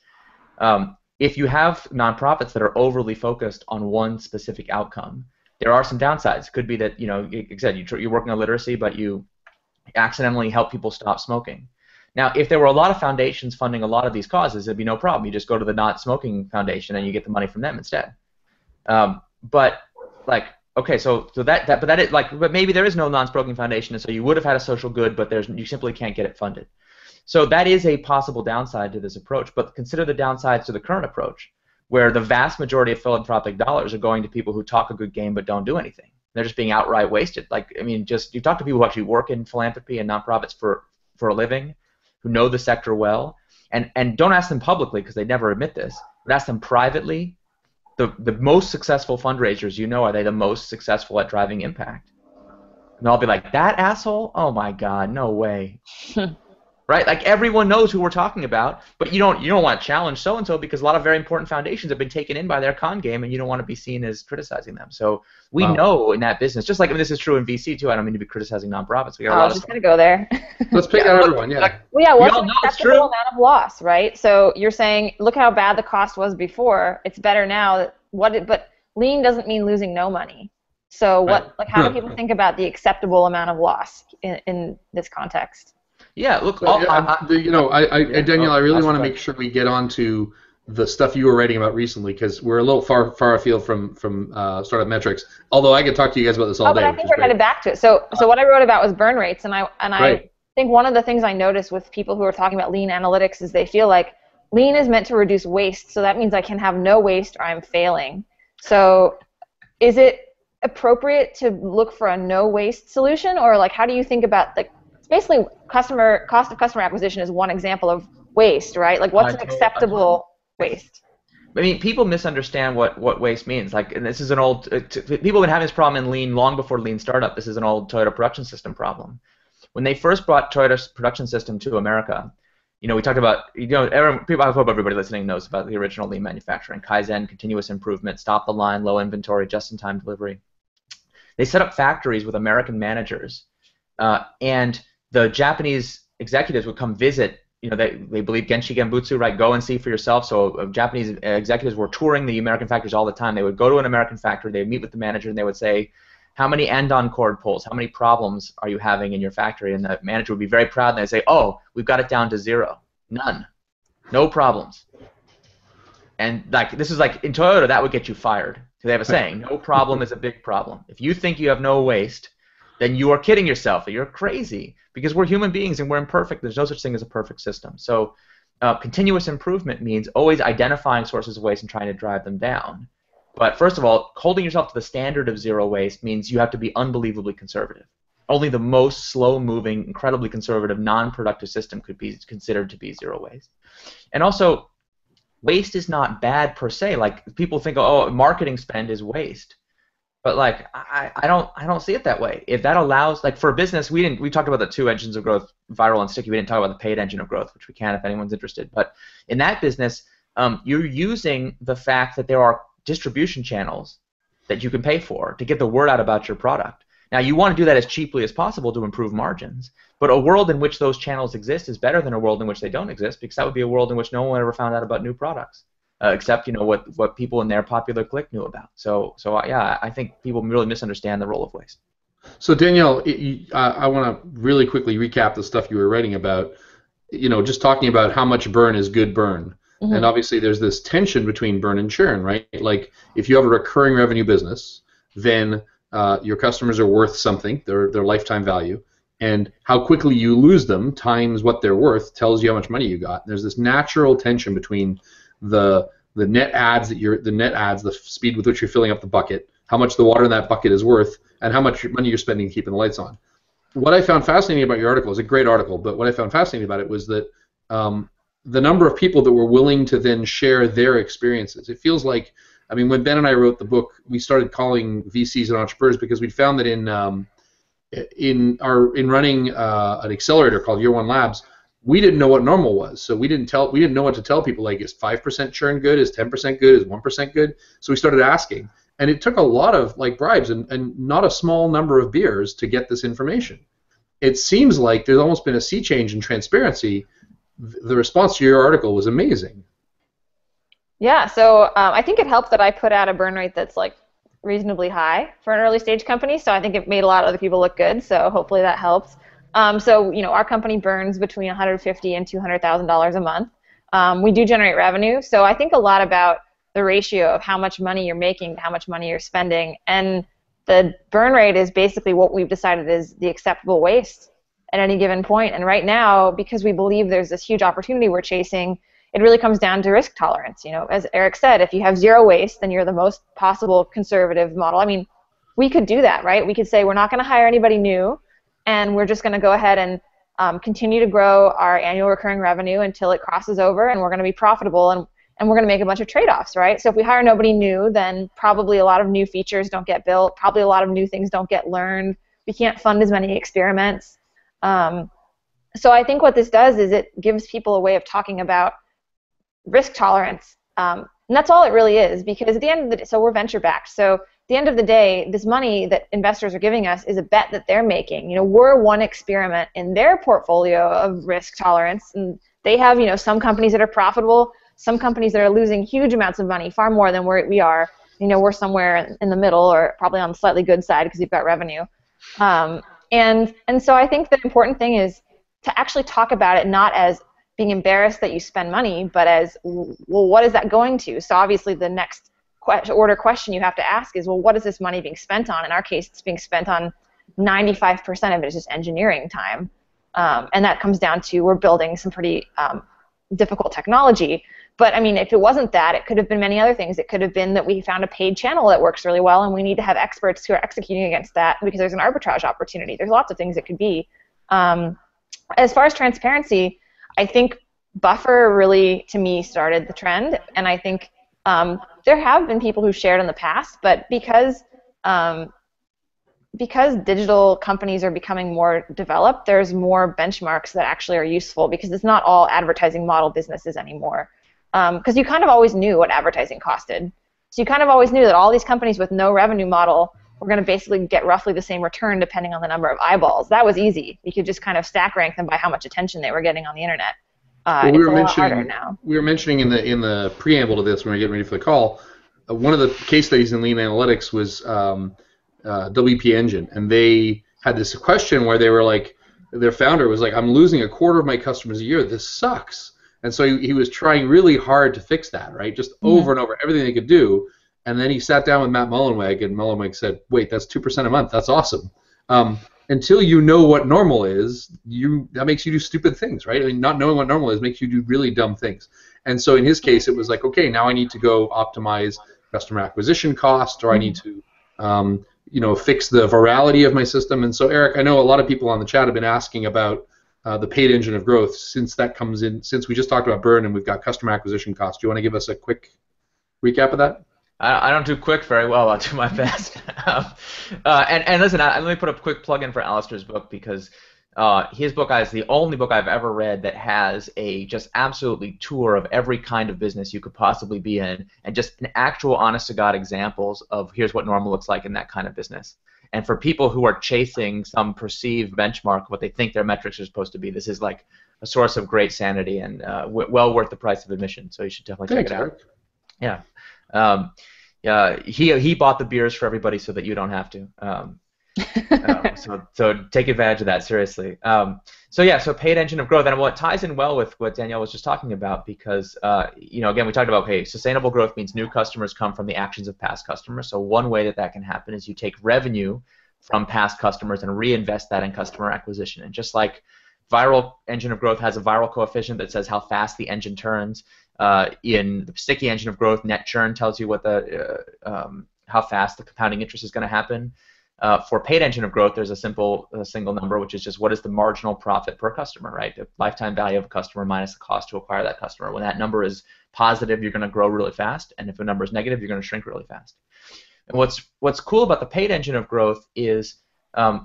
Speaker 4: if you have nonprofits that are overly focused on one specific outcome, there are some downsides. It could be that, like I said, you're working on literacy, but you accidentally help people stop smoking. Now, if there were a lot of foundations funding a lot of these causes, it'd be no problem. You just go to the Not Smoking Foundation and you get the money from them instead. But like, okay, but maybe there is no non-smoking foundation, and so you would have had a social good, but you simply can't get it funded. So that is a possible downside to this approach. But consider the downsides to the current approach, where the vast majority of philanthropic dollars are going to people who talk a good game but don't do anything. They're just being outright wasted. You talk to people who actually work in philanthropy and nonprofits for a living, who know the sector well, and don't ask them publicly because they never admit this, but ask them privately. The most successful fundraisers, are they the most successful at driving impact? And they'll be like, that asshole? Oh my God, no way. Right? Like everyone knows who we're talking about, but you don't want to challenge so and so because a lot of very important foundations have been taken in by their con game, and you don't want to be seen as criticizing them. So we know in that business, just like this is true in VC too. I don't mean to be criticizing nonprofits. We got
Speaker 2: I was just going to go there.
Speaker 3: Let's pick on everyone. Yeah.
Speaker 2: What's an acceptable amount of loss, right? So you're saying, look how bad the cost was before. It's better now. But lean doesn't mean losing no money. So how do people think about the acceptable amount of loss in this context?
Speaker 4: Yeah, look,
Speaker 3: Daniel, I really want to make sure we get on to the stuff you were writing about recently, because we're a little far afield from startup metrics. Although I could talk to you guys about this all day.
Speaker 2: But I think we're headed back to it. So what I wrote about was burn rates, and I think one of the things I noticed with people who are talking about lean analytics is they feel like lean is meant to reduce waste, so that means I can have no waste or I'm failing. So is it appropriate to look for a no waste solution, or how do you think about basically cost of customer acquisition is one example of waste, right? What's an acceptable waste?
Speaker 4: I mean, people misunderstand what waste means. And this is an old people have been having this problem in lean long before lean startup. This is an old Toyota production system problem. When they first brought Toyota's production system to America, we talked about, I hope everybody listening knows about the original lean manufacturing: Kaizen, continuous improvement, stop the line, low inventory, just-in-time delivery. They set up factories with American managers, and the Japanese executives would come visit. They believe Genshi Genbutsu, right? Go and see for yourself. So Japanese executives were touring the American factories all the time. They would go to an American factory, they would meet with the manager, and they would say, how many andon cord pulls, how many problems are you having in your factory? And the manager would be very proud, and they'd say, oh, we've got it down to 0. None. No problems. And this is in Toyota, that would get you fired. So they have a saying, no problem is a big problem. If you think you have no waste, then you are kidding yourself. You're crazy, because we're human beings and we're imperfect. There's no such thing as a perfect system. So continuous improvement means always identifying sources of waste and trying to drive them down. But first of all, holding yourself to the standard of 0 waste means you have to be unbelievably conservative. Only the most slow-moving, incredibly conservative, non-productive system could be considered to be 0 waste. And also, waste is not bad per se. People think, oh, marketing spend is waste. But I don't see it that way. If that allows, for a business, we talked about the 2 engines of growth, viral and sticky. We didn't talk about the paid engine of growth, which we can if anyone's interested. But in that business, you're using the fact that there are distribution channels that you can pay for to get the word out about your product. Now, you want to do that as cheaply as possible to improve margins, but a world in which those channels exist is better than a world in which they don't exist, because that would be a world in which no one ever found out about new products. except what people in their popular clique knew about. So yeah, I think people really misunderstand the role of waste.
Speaker 3: So Danielle, I want to really quickly recap the stuff you were writing about. Just talking about how much burn is good burn.
Speaker 2: Mm-hmm.
Speaker 3: And obviously there's this tension between burn and churn, right? Like if you have a recurring revenue business, then your customers are worth something, their lifetime value, and how quickly you lose them times what they're worth tells you how much money you got. There's this natural tension between the net adds the speed with which you're filling up the bucket, how much the water in that bucket is worth, and how much money you're spending keeping the lights on. What I found fascinating about your article, is a great article, but what I found fascinating about it was that the number of people that were willing to then share their experiences. It feels like, when Ben and I wrote the book, we started calling VCs and entrepreneurs because we found that in running an accelerator called Year One Labs, we didn't know what normal was. So we didn't know what to tell people. Like, is 5% churn good? Is 10% good? Is 1% good? So we started asking. And it took a lot of bribes and not a small number of beers to get this information. It seems like there's almost been a sea change in transparency. The response to your article was amazing.
Speaker 2: Yeah, so I think it helped that I put out a burn rate that's reasonably high for an early stage company. So I think it made a lot of other people look good. So hopefully that helps. So our company burns between $150,000 and $200,000 a month. We do generate revenue. So I think a lot about the ratio of how much money you're making to how much money you're spending. And the burn rate is basically what we've decided is the acceptable waste at any given point. And right now, because we believe there's this huge opportunity we're chasing, it really comes down to risk tolerance. As Eric said, if you have zero waste, then you're the most possible conservative model. We could do that, right? We could say we're not going to hire anybody new, and we're just going to go ahead and continue to grow our annual recurring revenue until it crosses over, and we're going to be profitable, and we're going to make a bunch of trade-offs, right? So if we hire nobody new, then probably a lot of new features don't get built, probably a lot of new things don't get learned. We can't fund as many experiments. So I think what this does is it gives people a way of talking about risk tolerance. And that's all it really is, because at the end of the day, so we're venture-backed. So at the end of the day, this money that investors are giving us is a bet that they're making. We're one experiment in their portfolio of risk tolerance, and they have, some companies that are profitable, some companies that are losing huge amounts of money, far more than we are. We're somewhere in the middle, or probably on the slightly good side because we've got revenue. And so I think the important thing is to actually talk about it not as being embarrassed that you spend money, but as, well, what is that going to? So obviously the next order question you have to ask is, well, what is this money being spent on? In our case, it's being spent on 95% of it is just engineering time. And that comes down to we're building some pretty difficult technology. But if it wasn't that, it could have been many other things. It could have been that we found a paid channel that works really well, and we need to have experts who are executing against that because there's an arbitrage opportunity. There's lots of things it could be. As far as transparency, I think Buffer really, to me, started the trend, and I think there have been people who shared in the past, but because digital companies are becoming more developed, there's more benchmarks that actually are useful, because it's not all advertising model businesses anymore. Because you kind of always knew what advertising costed. So you kind of always knew that all these companies with no revenue model were going to basically get roughly the same return depending on the number of eyeballs. That was easy. You could just kind of stack rank them by how much attention they were getting on the internet. It's a lot harder now.
Speaker 3: We were mentioning in the preamble to this when we were getting ready for the call, one of the case studies in Lean Analytics was WP Engine, and they had this question where they were like, their founder was like, I'm losing a quarter of my customers a year. This sucks. And so he was trying really hard to fix that, right? Just over and over, everything they could do. And then he sat down with Matt Mullenweg, and Mullenweg said, wait, that's 2% a month. That's awesome. Until you know what normal is, that makes you do stupid things, right? Not knowing what normal is makes you do really dumb things. And so in his case, it was like, okay, now I need to go optimize customer acquisition cost, or I need to fix the virality of my system. And so, Eric, I know a lot of people on the chat have been asking about the paid engine of growth, since that comes in, since we just talked about burn and we've got customer acquisition cost. Do you want to give us a quick recap of that?
Speaker 4: I don't do quick very well. I'll do my best. And listen, let me put a quick plug in for Alistair's book, because his book is the only book I've ever read that has a just absolutely tour of every kind of business you could possibly be in, and just an actual honest-to-God examples of here's what normal looks like in that kind of business. And for people who are chasing some perceived benchmark, what they think their metrics are supposed to be, this is like a source of great sanity and well worth the price of admission. So you should definitely check it out. Yeah. Yeah. He bought the beers for everybody so that you don't have to. So take advantage of that seriously. So paid engine of growth, and what ties in well with what Danielle was just talking about, because again, we talked about, okay, sustainable growth means new customers come from the actions of past customers. So one way that can happen is you take revenue from past customers and reinvest that in customer acquisition. And just like viral engine of growth has a viral coefficient that says how fast the engine turns, in the sticky engine of growth, net churn tells you what how fast the compounding interest is going to happen. For paid engine of growth, there's a single number, which is just what is the marginal profit per customer, right? The lifetime value of a customer minus the cost to acquire that customer. When that number is positive, you're going to grow really fast, and if a number is negative, you're going to shrink really fast. And what's cool about the paid engine of growth is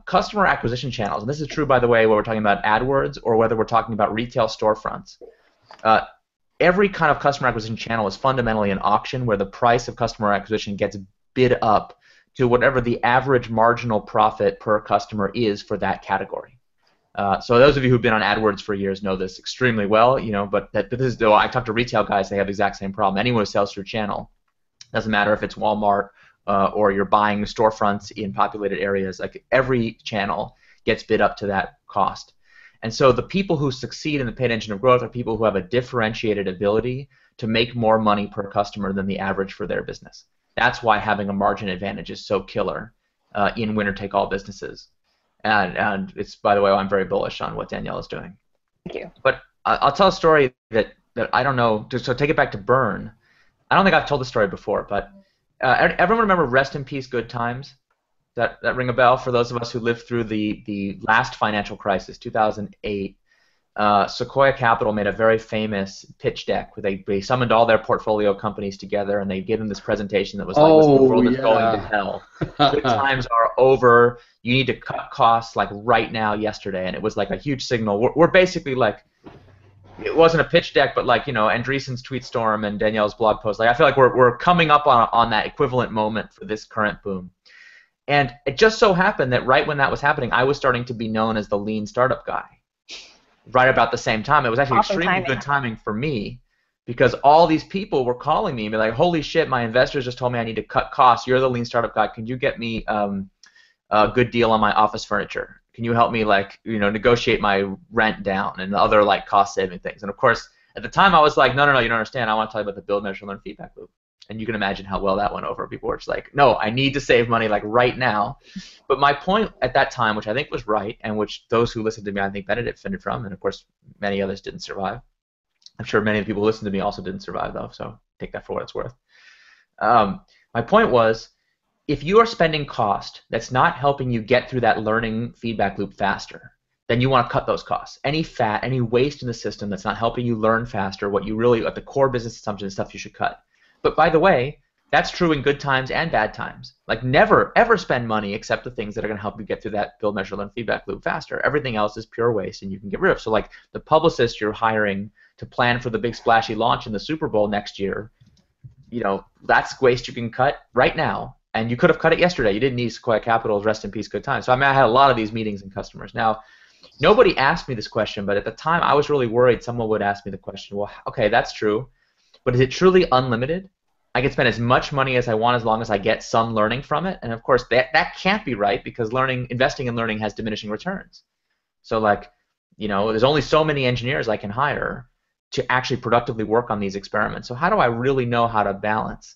Speaker 4: customer acquisition channels, and this is true, by the way, whether we're talking about AdWords or whether we're talking about retail storefronts. Every kind of customer acquisition channel is fundamentally an auction where the price of customer acquisition gets bid up to whatever the average marginal profit per customer is for that category. So those of you who've been on AdWords for years know this extremely well, but this is, though I talk to retail guys, they have the exact same problem. Anyone who sells through channel, doesn't matter if it's Walmart or you're buying storefronts in populated areas, like every channel gets bid up to that cost. And so the people who succeed in the paid engine of growth are people who have a differentiated ability to make more money per customer than the average for their business. That's why having a margin advantage is so killer in winner-take-all businesses. And it's, by the way, I'm very bullish on what Danielle is doing.
Speaker 2: Thank you.
Speaker 4: But I'll tell a story that I don't know. So take it back to Burn. I don't think I've told the story before, but everyone remember Rest in Peace, Good Times? That ring a bell for those of us who lived through the last financial crisis, 2008. Sequoia Capital made a very famous pitch deck where they summoned all their portfolio companies together and they gave them this presentation that was like, listen, the world is going to hell. Good times are over. You need to cut costs like right now, yesterday. And it was like a huge signal. We're basically like, it wasn't a pitch deck, but like, Andreessen's tweet storm and Danielle's blog post. Like, I feel like we're coming up on that equivalent moment for this current boom. And it just so happened that right when that was happening, I was starting to be known as the lean startup guy. Right about the same time. It was actually extremely good timing for me because all these people were calling me and be like, holy shit, my investors just told me I need to cut costs. You're the lean startup guy. Can you get me a good deal on my office furniture? Can you help me negotiate my rent down and other cost saving things? And of course, at the time I was like, no, you don't understand. I want to tell you about the build, measure, learn feedback loop. And you can imagine how well that went over. People were just like, no, I need to save money right now. But my point at that time, which I think was right, and which those who listened to me I think benefited from, and of course many others didn't survive. I'm sure many of the people who listened to me also didn't survive though, so take that for what it's worth. My point was, if you are spending cost that's not helping you get through that learning feedback loop faster, then you want to cut those costs. Any fat, any waste in the system that's not helping you learn faster, what you really, at the core business assumption stuff you should cut. But by the way, that's true in good times and bad times. Never, ever spend money except the things that are going to help you get through that build, measure, learn feedback loop faster. Everything else is pure waste and you can get rid of. So the publicist you're hiring to plan for the big splashy launch in the Super Bowl next year, that's waste you can cut right now. And you could have cut it yesterday. You didn't need Sequoia Capital's Rest in Peace, Good Times. So I had a lot of these meetings and customers. Now, nobody asked me this question, but at the time I was really worried someone would ask me the question, well, okay, that's true. But is it truly unlimited? I can spend as much money as I want as long as I get some learning from it. And of course, that can't be right because investing in learning has diminishing returns. So there's only so many engineers I can hire to actually productively work on these experiments. So how do I really know how to balance?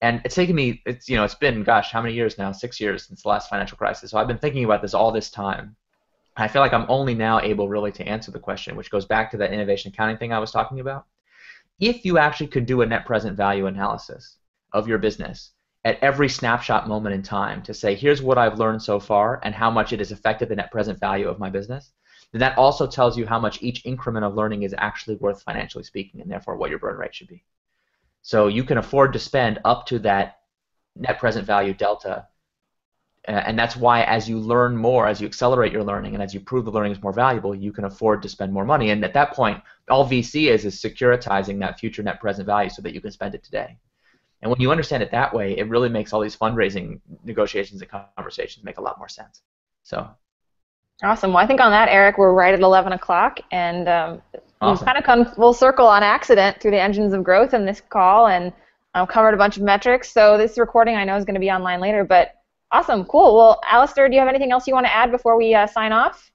Speaker 4: And it's taken me, it's been, gosh, how many years now? 6 years since the last financial crisis. So I've been thinking about this all this time. I feel like I'm only now able really to answer the question, which goes back to that innovation accounting thing I was talking about. If you actually could do a net present value analysis of your business at every snapshot moment in time to say, here's what I've learned so far and how much it has affected the net present value of my business, then that also tells you how much each increment of learning is actually worth financially speaking and therefore what your burn rate should be. So you can afford to spend up to that net present value delta. And that's why as you learn more, as you accelerate your learning, and as you prove the learning is more valuable, you can afford to spend more money. And at that point, all VC is securitizing that future net present value so that you can spend it today. And when you understand it that way, it really makes all these fundraising negotiations and conversations make a lot more sense. So.
Speaker 2: Awesome. Well, I think on that, Eric, we're right at 11 o'clock, and
Speaker 4: awesome.
Speaker 2: We've kind of come full circle on accident through the engines of growth in this call. And covered a bunch of metrics. So this recording I know is going to be online later, but awesome, cool. Well, Alistair, do you have anything else you want to add before we sign off?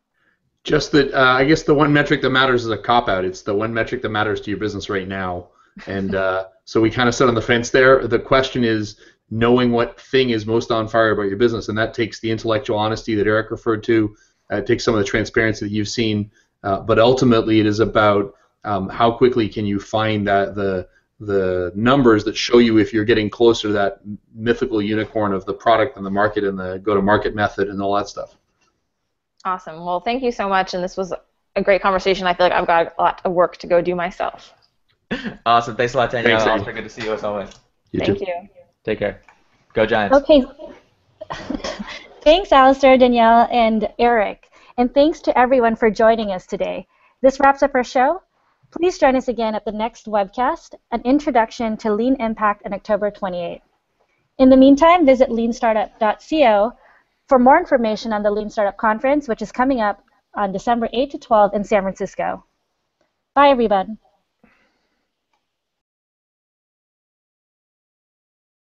Speaker 3: Just that I guess the one metric that matters is a cop-out. It's the one metric that matters to your business right now. And so we kind of sit on the fence there. The question is knowing what thing is most on fire about your business, and that takes the intellectual honesty that Eric referred to. It takes some of the transparency that you've seen. But ultimately it is about how quickly can you find that the numbers that show you if you're getting closer to that mythical unicorn of the product and the market and the go-to-market method and all that stuff.
Speaker 2: Awesome. Well, thank you so much, and this was a great conversation. I feel like I've got a lot of work to go do myself.
Speaker 4: Awesome. Thanks a lot, Danielle.
Speaker 3: Thanks,
Speaker 4: Alistair, good to see you as always.
Speaker 2: Thank you.
Speaker 4: Take care. Go Giants.
Speaker 1: Okay. Thanks, Alistair, Danielle, and Eric. And thanks to everyone for joining us today. This wraps up our show. Please join us again at the next webcast, An Introduction to Lean Impact on October 28th. In the meantime, visit leanstartup.co for more information on the Lean Startup Conference, which is coming up on December 8 to 12 in San Francisco. Bye, everyone.